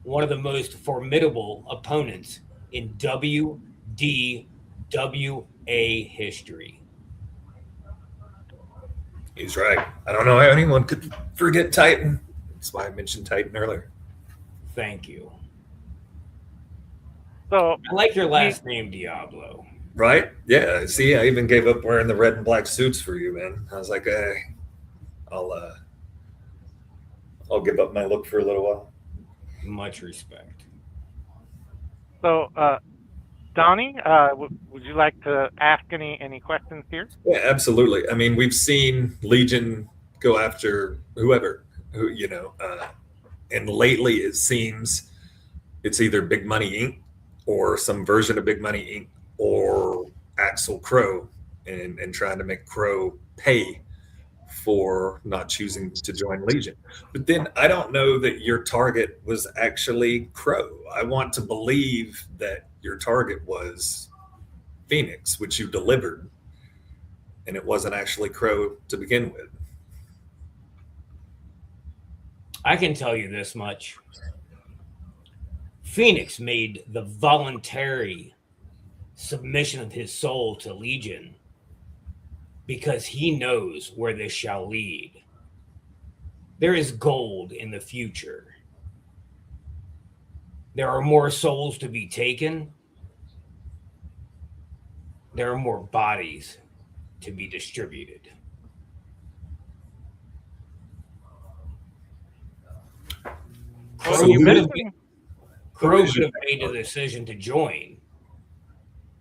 one of the most formidable opponents in WDWA history? He's right. I don't know how anyone could forget Titan. That's why I mentioned Titan earlier. Thank you. So I like your last name, Diablo. Right? Yeah. See, I even gave up wearing the red and black suits for you, man. I was like, hey, I'll give up my look for a little while. Much respect. So, Donnie, would you like to ask any questions here? Yeah, absolutely. I mean, we've seen Legion go after whoever, and lately it seems it's either Big Money Inc. or some version of Big Money Inc. or Axel Crow and trying to make Crow pay for not choosing to join Legion. But then I don't know that your target was actually Crow. I want to believe that your target was Phoenix, which you delivered, and it wasn't actually Crow to begin with. I can tell you this much. Phoenix made the voluntary submission of his soul to Legion because he knows where this shall lead. There is gold in the future. There are more souls to be taken. There are more bodies to be distributed. Well, you mentioned Crow could have made the decision to join,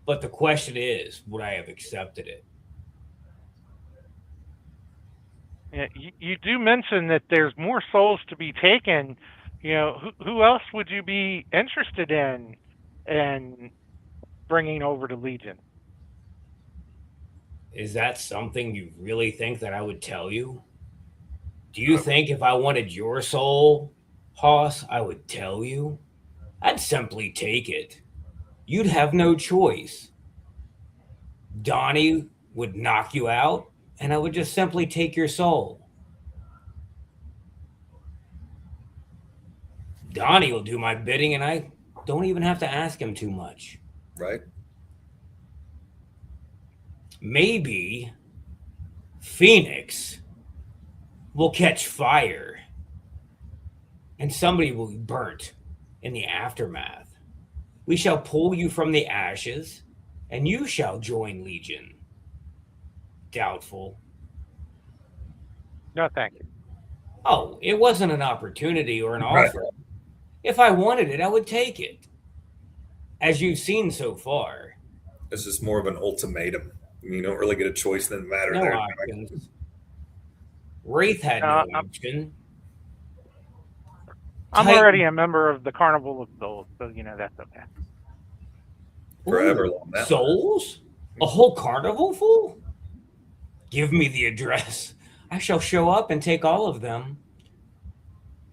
but the question is, would I have accepted it? Yeah, you do mention that there's more souls to be taken. You know, who else would you be interested in bringing over to Legion? Is that something you really think that I would tell you? Do you think if I wanted your soul, Hoss, I would tell you? I'd simply take it. You'd have no choice. Donnie would knock you out, and I would just simply take your soul. Donnie will do my bidding, and I don't even have to ask him too much. Right. Maybe Phoenix will catch fire and somebody will be burnt in the aftermath. We shall pull you from the ashes and you shall join Legion. Doubtful. No, thank you. Oh, it wasn't an opportunity or an offer. If I wanted it, I would take it. As you've seen so far. It's just more of an ultimatum. You don't really get a choice in the matter. No options. Wraith had no option. I'm already a member of the Carnival of Souls, so you know that's okay. Forever long. Souls? A whole carnival full? Give me the address. I shall show up and take all of them.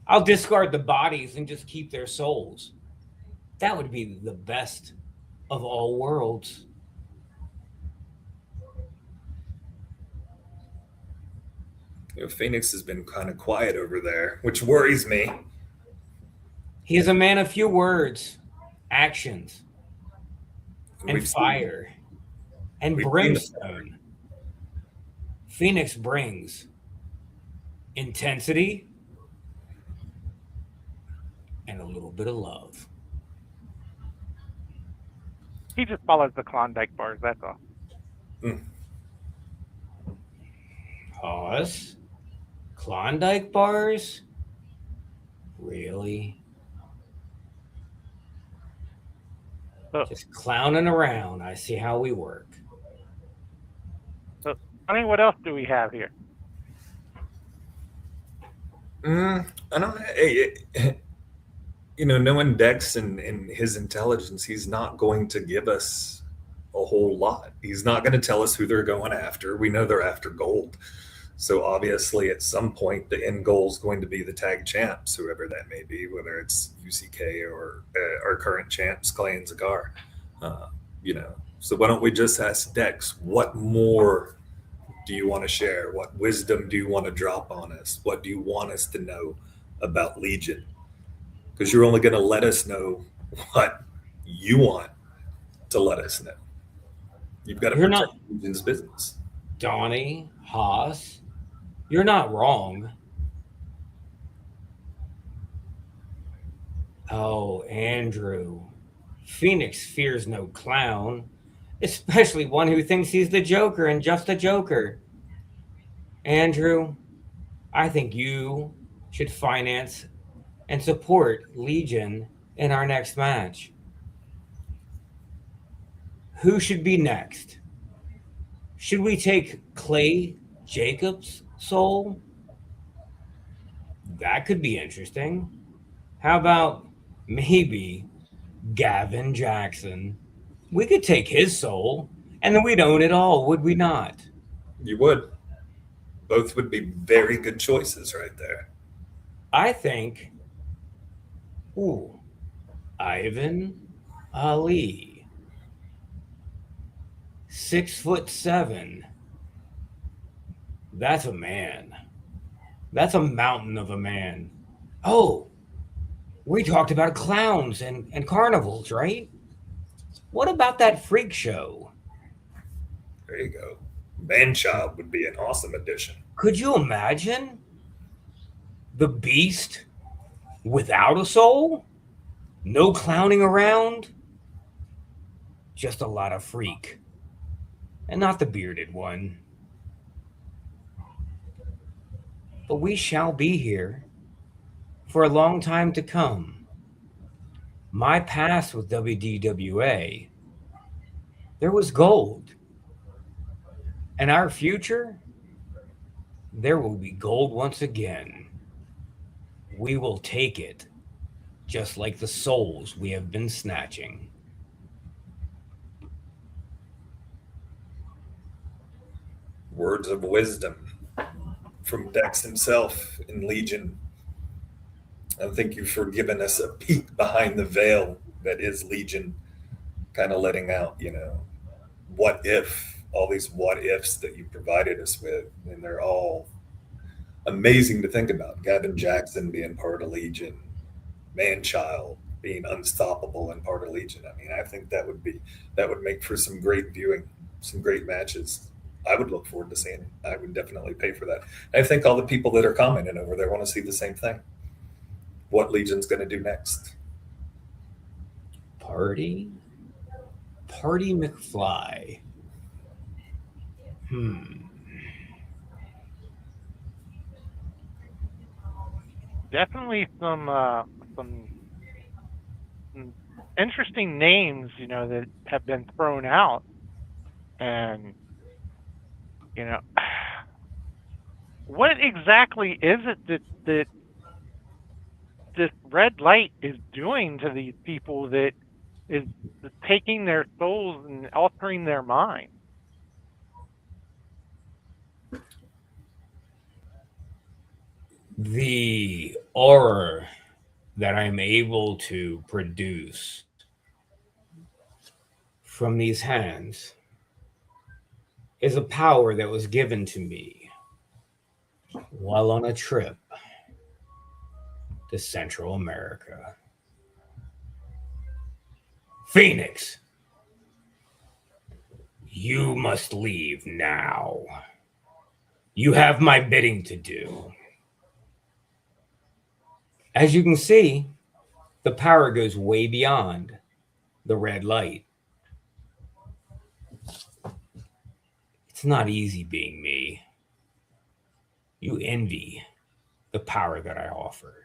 I'll discard the bodies and just keep their souls. That would be the best of all worlds. You know, Phoenix has been kind of quiet over there, which worries me. He is a man of few words, actions, and fire, and brimstone. Phoenix brings intensity and a little bit of love. He just follows the Klondike bars, that's all. Pause. Klondike bars? Really? Just clowning around. I see how we work. So, I mean, what else do we have here? I don't know. You know, knowing Dex and his intelligence, he's not going to give us a whole lot. He's not going to tell us who they're going after. We know they're after gold. So obviously at some point, the end goal is going to be the tag champs, whoever that may be, whether it's UCK or our current champs, Clay and Zakar. You know, so why don't we just ask Dex, what more do you want to share? What wisdom do you want to drop on us? What do you want us to know about Legion? Because you're only going to let us know what you want to let us know. You've got to protect Legion's business. Donnie, Haas, you're not wrong. Oh, Andrew. Phoenix fears no clown, especially one who thinks he's the Joker and just a Joker. Andrew, I think you should finance and support Legion in our next match. Who should be next? Should we take Clay Jacobs' soul? That could be interesting. How about maybe Gavin Jackson? We could take his soul And then we'd own it all, would we not? You would. Both would be very good choices right there. I think, ooh, Ivan Ali, 6'7". That's a man. That's a mountain of a man. Oh, we talked about clowns and carnivals, right? What about that freak show? There you go. Man-child would be an awesome addition. Could you imagine the beast without a soul? No clowning around? Just a lot of freak. And not the bearded one. But we shall be here for a long time to come. My past with WDWA, there was gold. And our future, there will be gold once again. We will take it, just like the souls we have been snatching. Words of wisdom from Dex himself in Legion. I think you've forgiven us a peek behind the veil that is Legion, kind of letting out, what if, all these what ifs that you provided us with, and they're all amazing to think about. Gavin Jackson being part of Legion, Manchild being unstoppable and part of Legion. I mean, I think that would make for some great viewing, some great matches. I would look forward to seeing it. I would definitely pay for that. I think all the people that are commenting over there want to see the same thing. What Legion's going to do next? Party McFly. Definitely some interesting names, that have been thrown out, and what exactly is it that this red light is doing to these people that is taking their souls and altering their mind? The aura that I'm able to produce from these hands is a power that was given to me while on a trip to Central America. Phoenix, you must leave now. You have my bidding to do. As you can see, the power goes way beyond the red light. It's not easy being me. You envy the power that I offer.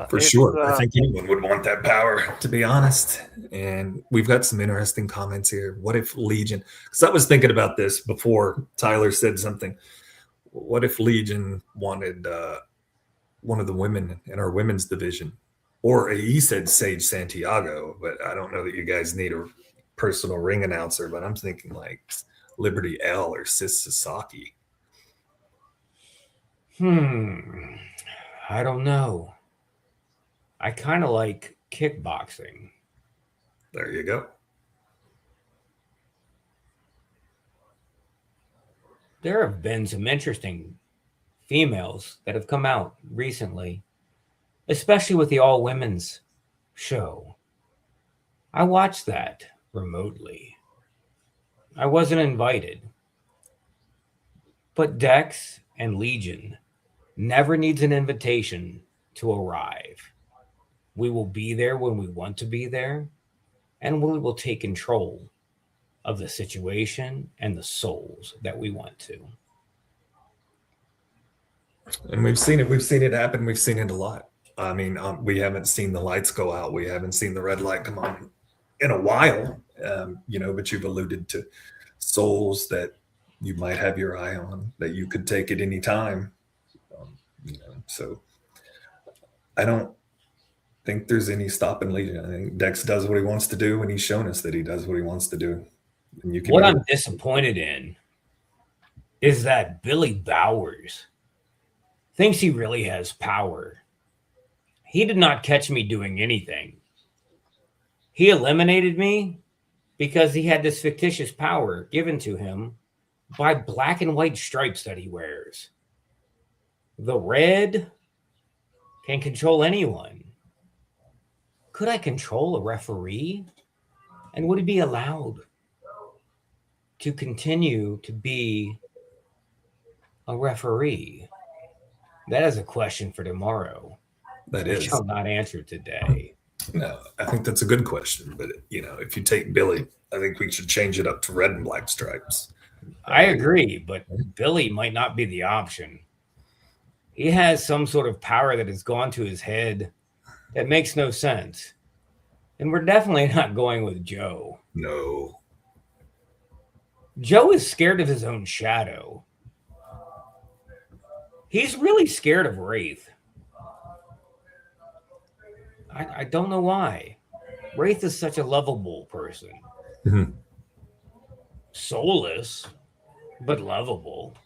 For sure. I think anyone would want that power, to be honest. And we've got some interesting comments here. What if Legion, because I was thinking about this before Tyler said something. What if Legion wanted one of the women in our women's division? Or he said Sage Santiago, but I don't know that you guys need a personal ring announcer, but I'm thinking like Liberty L or Sis Sasaki. I don't know. I kind of like kickboxing. There you go. There have been some interesting females that have come out recently, especially with the all women's show. I watched that remotely. I wasn't invited. But Dex and Legion never needs an invitation to arrive. We will be there when we want to be there, and we will take control of the situation and the souls that we want to. And we've seen it. We've seen it happen. We've seen it a lot. I mean, we haven't seen the lights go out. We haven't seen the red light come on in a while, but you've alluded to souls that you might have your eye on, that you could take at any time. So I don't think there's any stopping Legion. I think Dex does what he wants to do, and he's shown us that he does what he wants to do. And you can. What I'm disappointed in is that Billy Bowers thinks he really has power. He did not catch me doing anything. He eliminated me because he had this fictitious power given to him by black and white stripes that he wears. The red can control anyone. Could I control a referee? And would he be allowed to continue to be a referee? That is a question for tomorrow. That which is I'll not answer today. No, I think that's a good question. But if you take Billy, I think we should change it up to red and black stripes. I agree, but Billy might not be the option. He has some sort of power that has gone to his head that makes no sense. And we're definitely not going with Joe. No. Joe is scared of his own shadow. He's really scared of Wraith. I don't know why. Wraith is such a lovable person. Mm-hmm. Soulless, but lovable.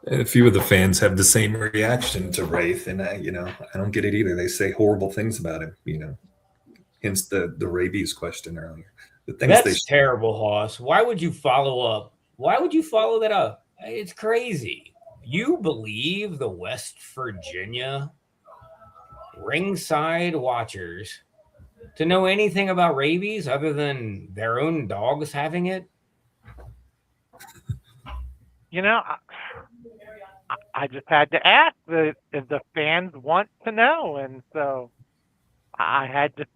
And a few of the fans have the same reaction to Wraith, and I don't get it either. They say horrible things about him, hence the rabies question earlier. The things That's terrible, Hoss. Why would you follow up? Why would you follow that up? It's crazy. You believe the West Virginia ringside watchers to know anything about rabies other than their own dogs having it? I just had to ask if the fans want to know, and so I had to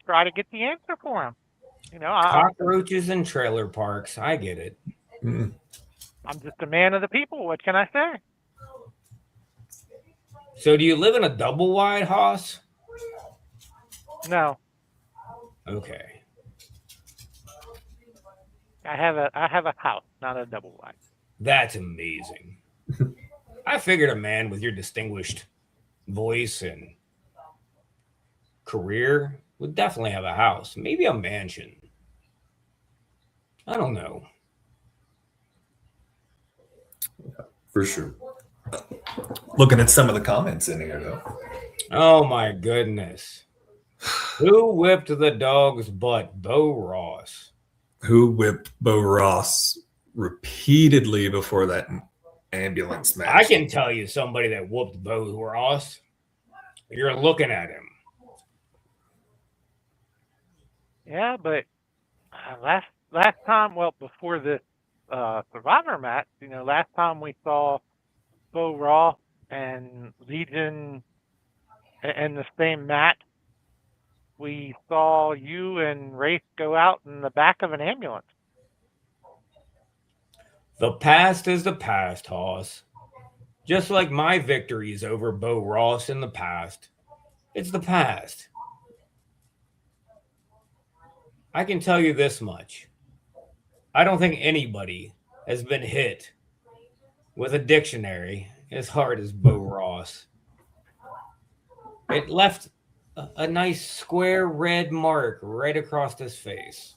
try to get the answer for them. Cockroaches in trailer parks. I get it. Mm. I'm just a man of the people. What can I say? So do you live in a double wide, Hoss? No. Okay. I have a house, not a double wide. That's amazing. I figured a man with your distinguished voice and career would definitely have a house, maybe a mansion. I don't know. For sure. Looking at some of the comments in here, though. Oh, my goodness. Who whipped the dog's butt? Bo Ross. Who whipped Bo Ross repeatedly before that ambulance match? I can tell you somebody that whooped Bo Ross. You're looking at him. Yeah, but last time, before this Survivor match, last time we saw Bo Ross and Legion in the same match, we saw you and Wraith go out in the back of an ambulance. The past is the past, Hoss. Just like my victories over Bo Ross in the past. It's the past. I can tell you this much. I don't think anybody has been hit with a dictionary as hard as Bo Ross. It left a nice square red mark right across his face.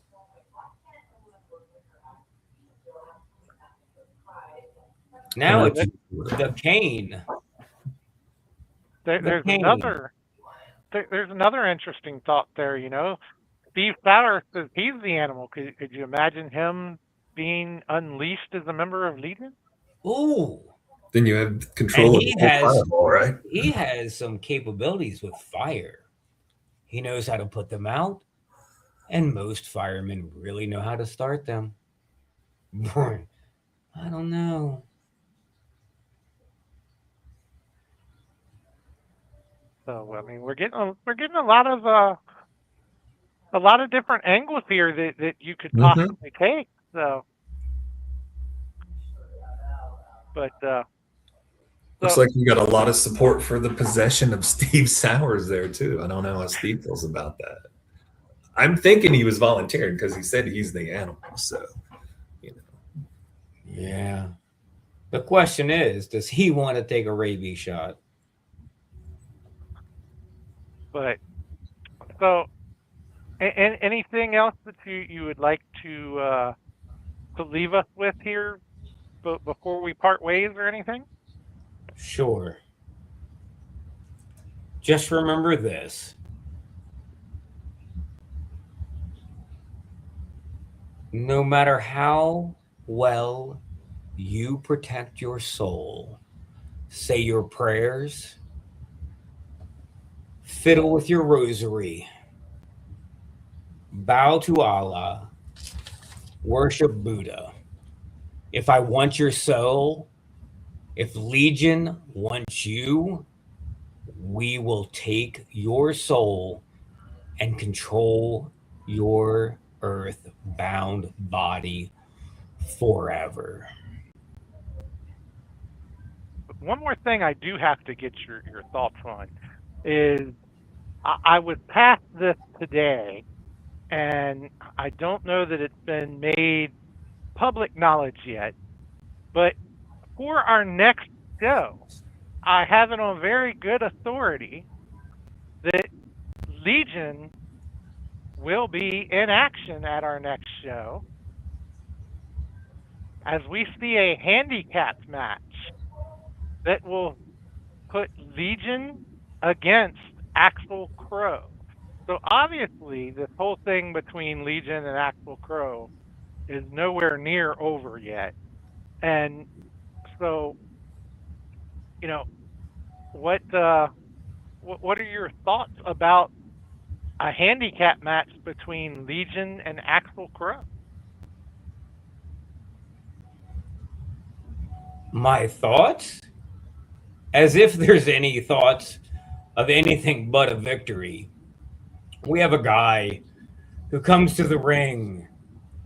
Now it's the cane. There's another interesting thought there. Steve Fowler says he's the animal. Could you imagine him being unleashed as a member of Legion? Ooh. Then you have control of the fireball, right? He has some capabilities with fire. He knows how to put them out, and most firemen really know how to start them. I don't know. So we're getting a lot of different angles here that you could possibly take. So, but looks like you got a lot of support for the possession of Steve Sowers there too. I don't know how Steve feels about that. I'm thinking he was volunteering because he said he's the animal. So, Yeah. The question is, does he want to take a rabies shot? But so, and anything else that you would like to leave us with here, before we part ways or anything? Sure. Just remember this. No matter how well you protect your soul, say your prayers, fiddle with your rosary, bow to Allah, worship Buddha. If I want your soul, if Legion wants you, we will take your soul and control your earth-bound body forever. But one more thing I do have to get your thoughts on is I was past this today, and I don't know that it's been made public knowledge yet. But for our next show, I have it on very good authority that Legion will be in action at our next show, as we see a handicap match that will put Legion against Axel Crow. So obviously, this whole thing between Legion and Axel Crow is nowhere near over yet. And so, you know, what are your thoughts about a handicap match between Legion and Axel Crow? My thoughts? As if there's any thoughts of anything but a victory. We have a guy who comes to the ring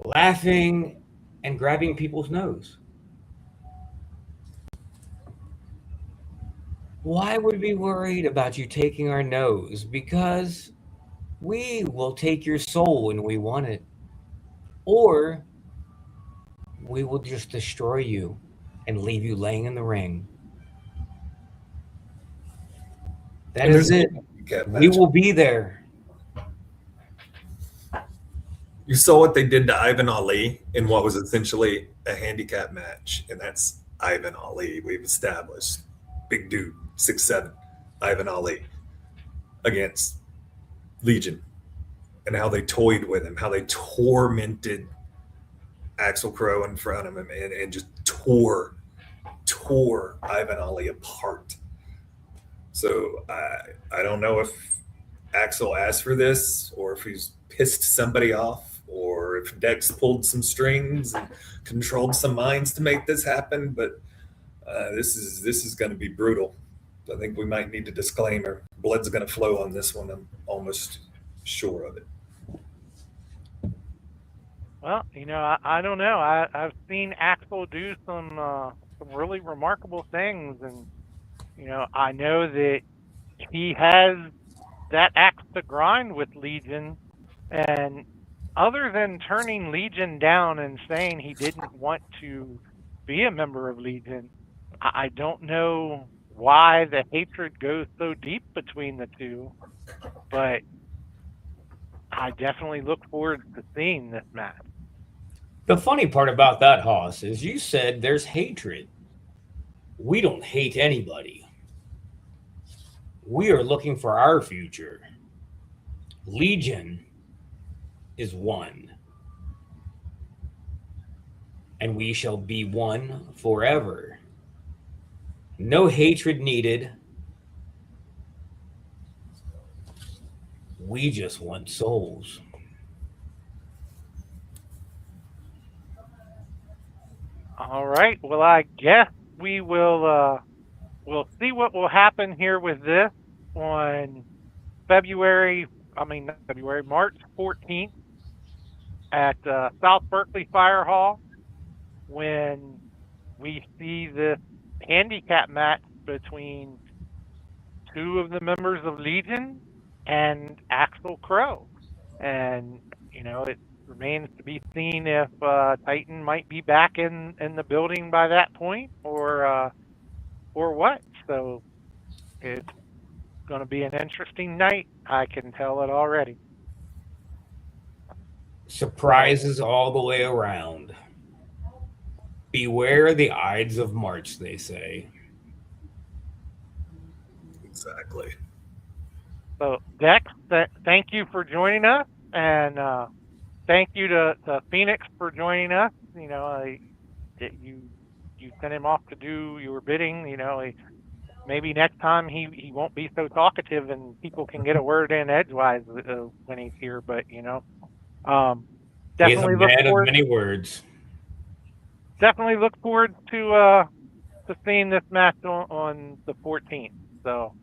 laughing and grabbing people's nose. Why would we be worried about you taking our nose? Because we will take your soul when we want it. Or we will just destroy you and leave you laying in the ring. That is it. We will be there. You saw what they did to Ivan Ali in what was essentially a handicap match, and that's Ivan Ali. We've established big dude, 6'7", Ivan Ali against Legion, and how they toyed with him, how they tormented Axel Crow in front of him, and just tore Ivan Ali apart. So I don't know if Axel asked for this, or if he's pissed somebody off, or if Dex pulled some strings and controlled some minds to make this happen. But this is going to be brutal. I think we might need a disclaimer. Blood's going to flow on this one. I'm almost sure of it. Well, I don't know. I've seen Axel do some really remarkable things, and I know that he has that axe to grind with Legion. And other than turning Legion down and saying he didn't want to be a member of Legion, I don't know why the hatred goes so deep between the two, but I definitely look forward to seeing this match. The funny part about that, Hoss, is you said there's hatred. We don't hate anybody. We are looking for our future. Legion is one, and we shall be one forever. No hatred needed. We just want souls. All right. Well, I guess we will we'll see what will happen here with this on March 14th at South Berkeley Fire Hall, when we see this handicap match between two of the members of Legion and Axel Crow. And, it remains to be seen if Titan might be back in the building by that point, or what. So it's going to be an interesting night I can tell it already. Surprises all the way around. Beware the Ides of March, they say. Exactly. So, Dex, thank you for joining us, and thank you to Phoenix for joining us. You know, you sent him off to do your bidding. You know, maybe next time he won't be so talkative, and people can get a word in edgewise when he's here. But you know, He is a definitely man of many words. Definitely look forward to seeing this match on the 14th. So,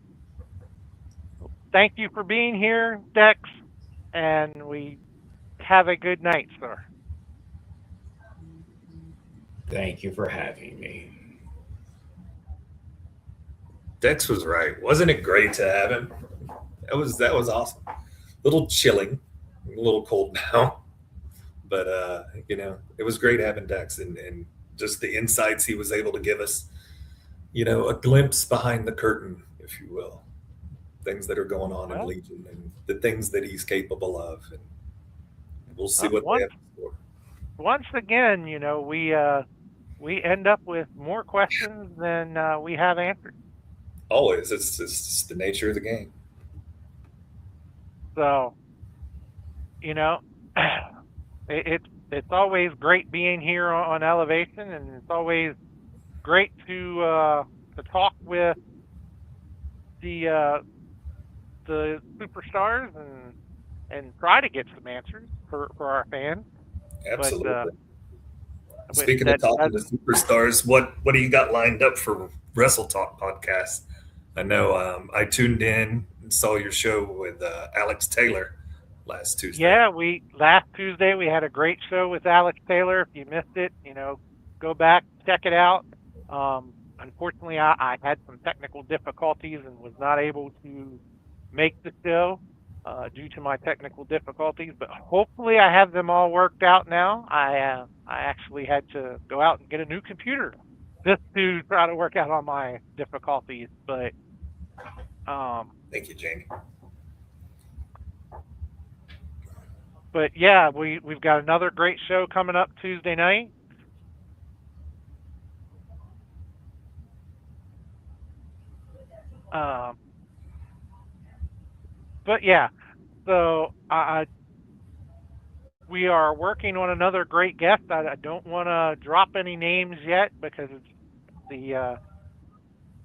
thank you for being here, Dex, and we have a good night, sir. Thank you for having me. Dex was right. Wasn't it great to have him? That was awesome. A little chilling, a little cold now, but you know, it was great having Dex and just the insights he was able to give us. You know, a glimpse behind the curtain, if you will, things that are going on in Legion and the things that he's capable of, and we'll see what they have for. Once again, you know, we end up with more questions than we have answered. Always, it's just the nature of the game. So, you know, it's always great being here on Elevation, and it's always great to talk with the superstars and try to get some answers for our fans. Absolutely. But, speaking of talking to superstars, what do you got lined up for Wrestle Talk podcast? I know I tuned in and saw your show with Alex Taylor last Tuesday. Yeah, last Tuesday we had a great show with Alex Taylor. If you missed it, you know, go back, check it out. Unfortunately, I had some technical difficulties and was not able to make the show due to my technical difficulties. But hopefully, I have them all worked out now. I actually had to go out and get a new computer just to try to work out all my difficulties. But thank you, Jamie. But yeah, we've got another great show coming up Tuesday night. But yeah, so we are working on another great guest. I don't want to drop any names yet because the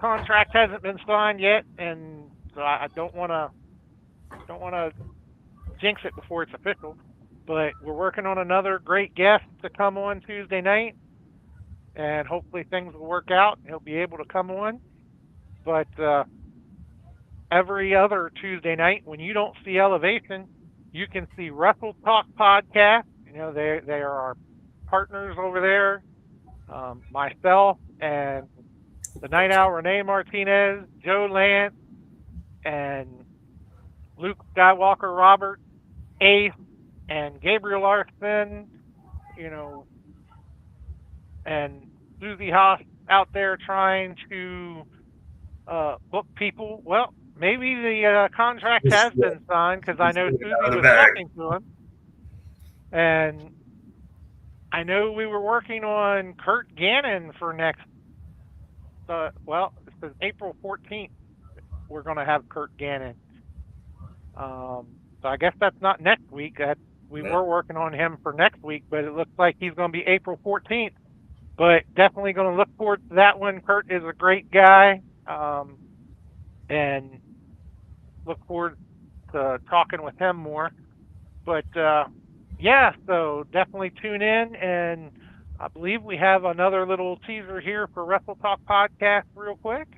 contract hasn't been signed yet, and so I don't want to jinx it before it's official. But we're working on another great guest to come on Tuesday night, and hopefully things will work out. He'll be able to come on. But every other Tuesday night, when you don't see Elevation, you can see Wrestle Talk Podcast. You know, they are our partners over there. Myself and the Night Owl Renee Martinez, Joe Lance, and Luke Skywalker, Robert, Ace, and Gabriel Larson, you know, and Susie Haas out there trying to book people. Well, maybe the contract has been signed because I know Susie was talking to him. And I know we were working on Kurt Gannon for next, well, it says April 14th. We're going to have Kurt Gannon. So I guess that's not next week. We were working on him for next week, but it looks like he's going to be April 14th. But definitely going to look forward to that one. Kurt is a great guy. And look forward to talking with him more. But yeah, so definitely tune in, and I believe we have another little teaser here for Wrestle Talk Podcast real quick.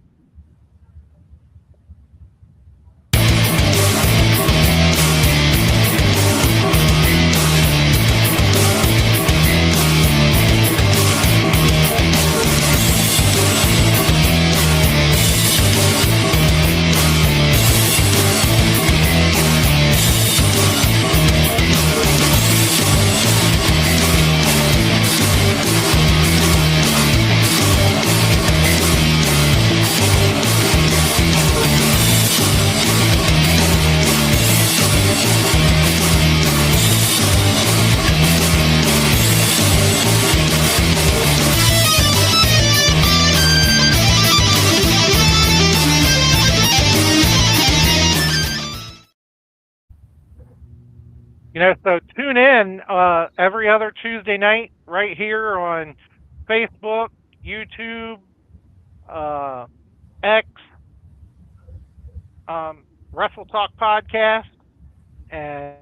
so tune in every other Tuesday night right here on Facebook, YouTube, X, Wrestle Talk Podcast, and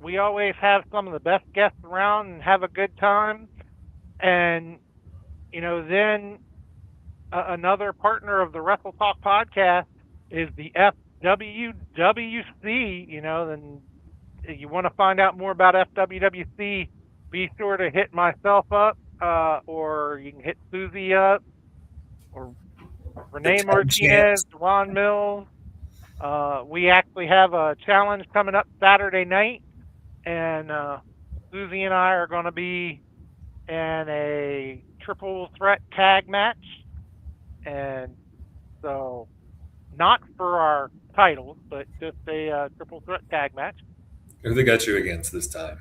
we always have some of the best guests around and have a good time. And then another partner of the Wrestle Talk Podcast is the FWWC. And you want to find out more about FWWC, be sure to hit myself up, or you can hit Susie up, or Renee Martinez, Juan Mills. We actually have a challenge coming up Saturday night, and Susie and I are going to be in a triple threat tag match. And so, not for our titles, but just a triple threat tag match. Who they got you against this time?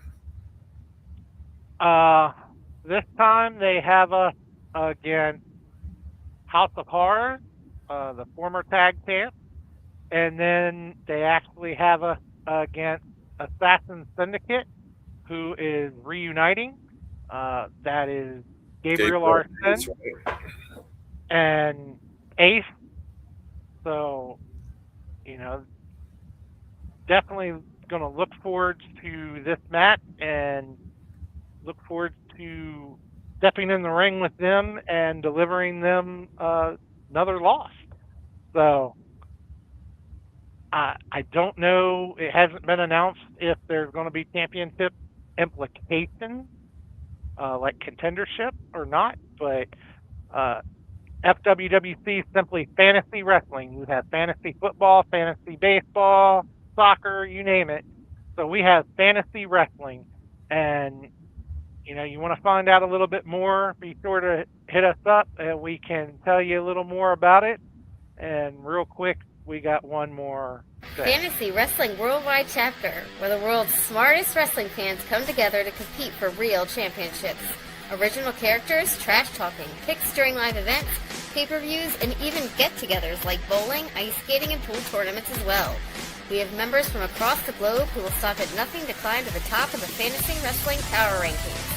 This time they have us against House of Horrors, the former tag champ, and then they actually have us against Assassin Syndicate, who is reuniting. That is Gabriel Arsen, right, and Ace. So, definitely going to look forward to this match and look forward to stepping in the ring with them and delivering them another loss. So, I don't know. It hasn't been announced if there's going to be championship implications, like contendership or not, but FWWC is simply fantasy wrestling. You have fantasy football, fantasy baseball, soccer, you name it. So we have fantasy wrestling. And, you want to find out a little bit more, be sure to hit us up and we can tell you a little more about it. And real quick, we got one more thing. Fantasy Wrestling Worldwide Chapter, where the world's smartest wrestling fans come together to compete for real championships. Original characters, trash talking, picks during live events, pay-per-views, and even get-togethers like bowling, ice skating, and pool tournaments as well. We have members from across the globe who will stop at nothing to climb to the top of the fantasy wrestling power rankings.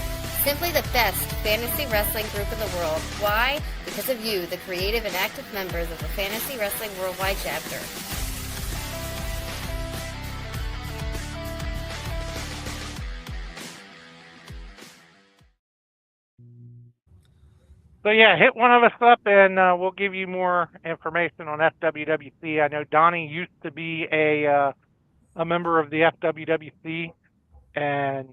Simply the best fantasy wrestling group in the world. Why? Because of you, the creative and active members of the Fantasy Wrestling Worldwide Chapter. So yeah, hit one of us up and we'll give you more information on FWWC. I know Donnie used to be a member of the FWWC, and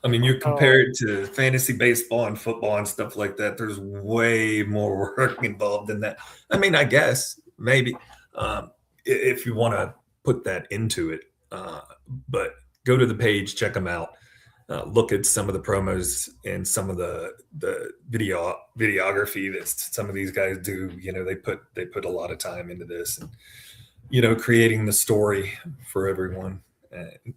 I mean, you compare it to fantasy baseball and football and stuff like that. There's way more work involved in that. I mean, I guess maybe if you want to put that into it, but go to the page, check them out. Look at some of the promos and some of the videography that some of these guys do. They put a lot of time into this, and creating the story for everyone, and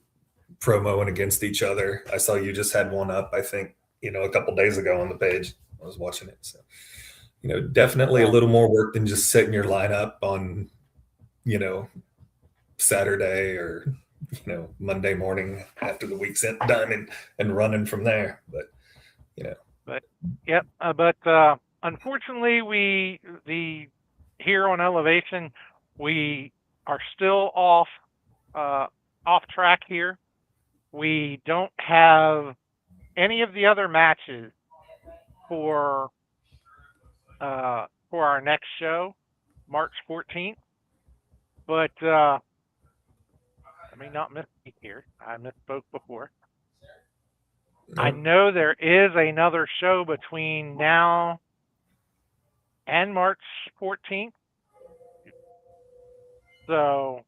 promoing against each other. I saw you just had one up, I think, a couple days ago on the page. I was watching it, so definitely a little more work than just setting your lineup on Saturday or Monday morning after the week's done and running from there. But unfortunately here on Elevation, we are still off track here. We don't have any of the other matches for our next show, March 14th. But let me not misspeak here. I misspoke before. no. I know there is another show between now and March 14th. So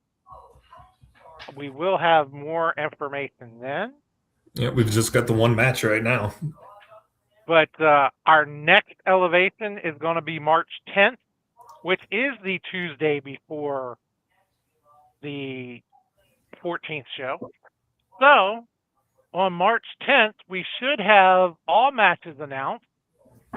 we will have more information then. Yeah, we've just got the one match right now. But our next Elevation is going to be March 10th, which is the Tuesday before the 14th show. So on March 10th, we should have all matches announced,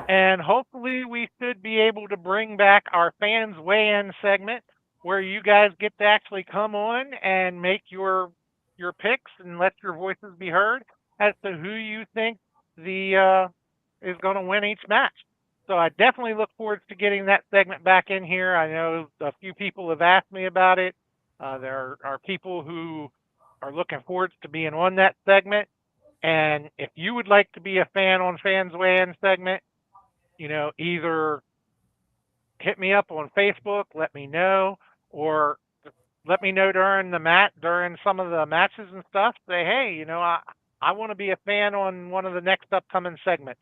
and hopefully we should be able to bring back our fans weigh-in segment where you guys get to actually come on and make your your picks and let your voices be heard as to who you think is going to win each match. So I definitely look forward to getting that segment back in here. I know a few people have asked me about it. There are people who are looking forward to being on that segment. And if you would like to be a fan on Fans Weigh In segment, either hit me up on Facebook, let me know, or let me know during some of the matches and stuff. Say, hey, I want to be a fan on one of the next upcoming segments,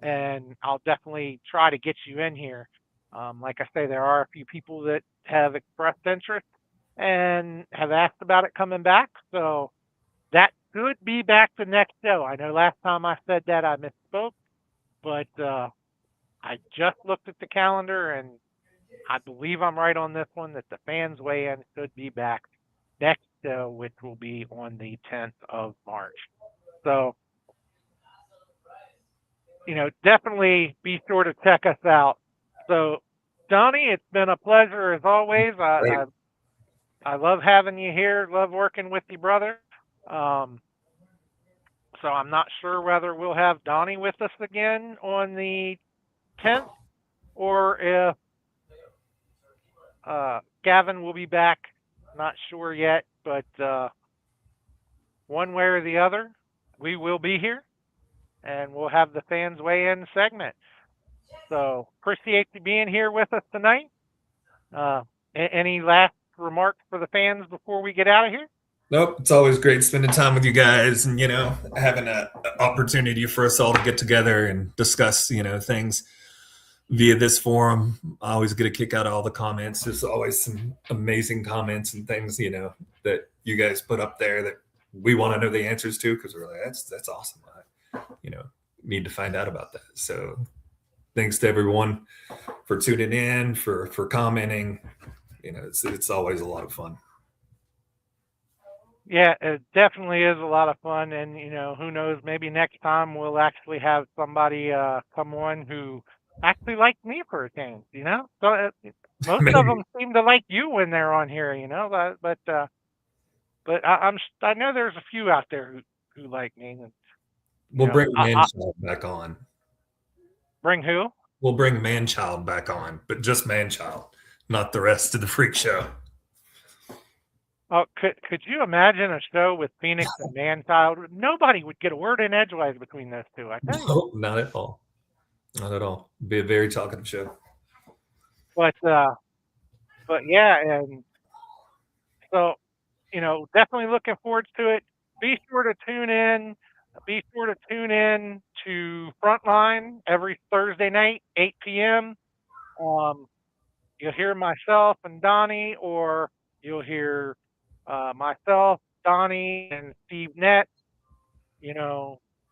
and I'll definitely try to get you in here. Like I say, there are a few people that have expressed interest and have asked about it coming back, so that could be back the next show. I know last time I said that I misspoke, but I just looked at the calendar and I believe I'm right on this one that the Fans Weigh In should be back next show, which will be on the 10th of March. So, definitely be sure to check us out. So, Donnie, it's been a pleasure as always. I love having you here. Love working with you, brother. So I'm not sure whether we'll have Donnie with us again on the 10th or if Gavin will be back. Not sure yet, but one way or the other, we will be here and we'll have the Fans Weigh In segment. So appreciate you being here with us tonight. Any last remarks for the fans before we get out of here? Nope, it's always great spending time with you guys and, having an opportunity for us all to get together and discuss, things via this forum. I always get a kick out of all the comments. There's always some amazing comments and things, that you guys put up there that we want to know the answers to because we're like, that's awesome. I, need to find out about that. So thanks to everyone for tuning in, for commenting. It's always a lot of fun. Yeah, it definitely is a lot of fun. And, who knows, maybe next time we'll actually have somebody come on who actually likes me for a change, So most Maybe. of them seem to like you when they're on here, but I know there's a few out there who like me. And, we'll bring Manchild back on. Bring who? We'll bring Manchild back on, but just Manchild, not the rest of the freak show. Oh, could you imagine a show with Phoenix and Manchild? Nobody would get a word in edgewise between those two. I think. No, not at all. Not at all. It'd be a very talkative show. But yeah, and so definitely looking forward to it. Be sure to tune in. Be sure to tune in to Frontline every Thursday night, 8 p.m. You'll hear myself and Donnie, or you'll hear myself, Donnie, and Steve Nett,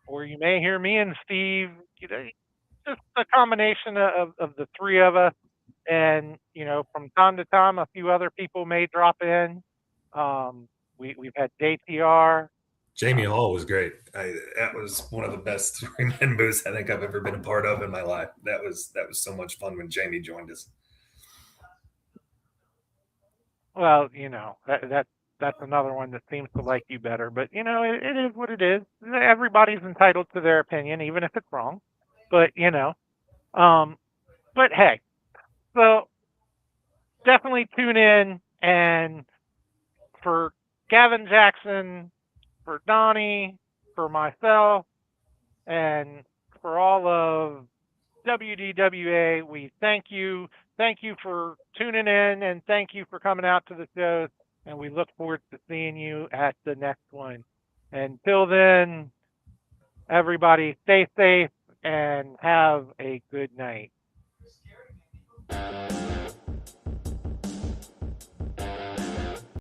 or you may hear me and Steve, just a combination of the three of us. And, from time to time, a few other people may drop in. We've had JTR. Jamie Hall was great. That was one of the best three-man booths I think I've ever been a part of in my life. That was so much fun when Jamie joined us. Well, that's another one that seems to like you better. But, it is what it is. Everybody's entitled to their opinion, even if it's wrong. But, but hey, so definitely tune in. And for Gavin Jackson, for Donnie, for myself, and for all of WDWA, we thank you. Thank you for tuning in, and thank you for coming out to the shows. And we look forward to seeing you at the next one. Until then, everybody stay safe and have a good night.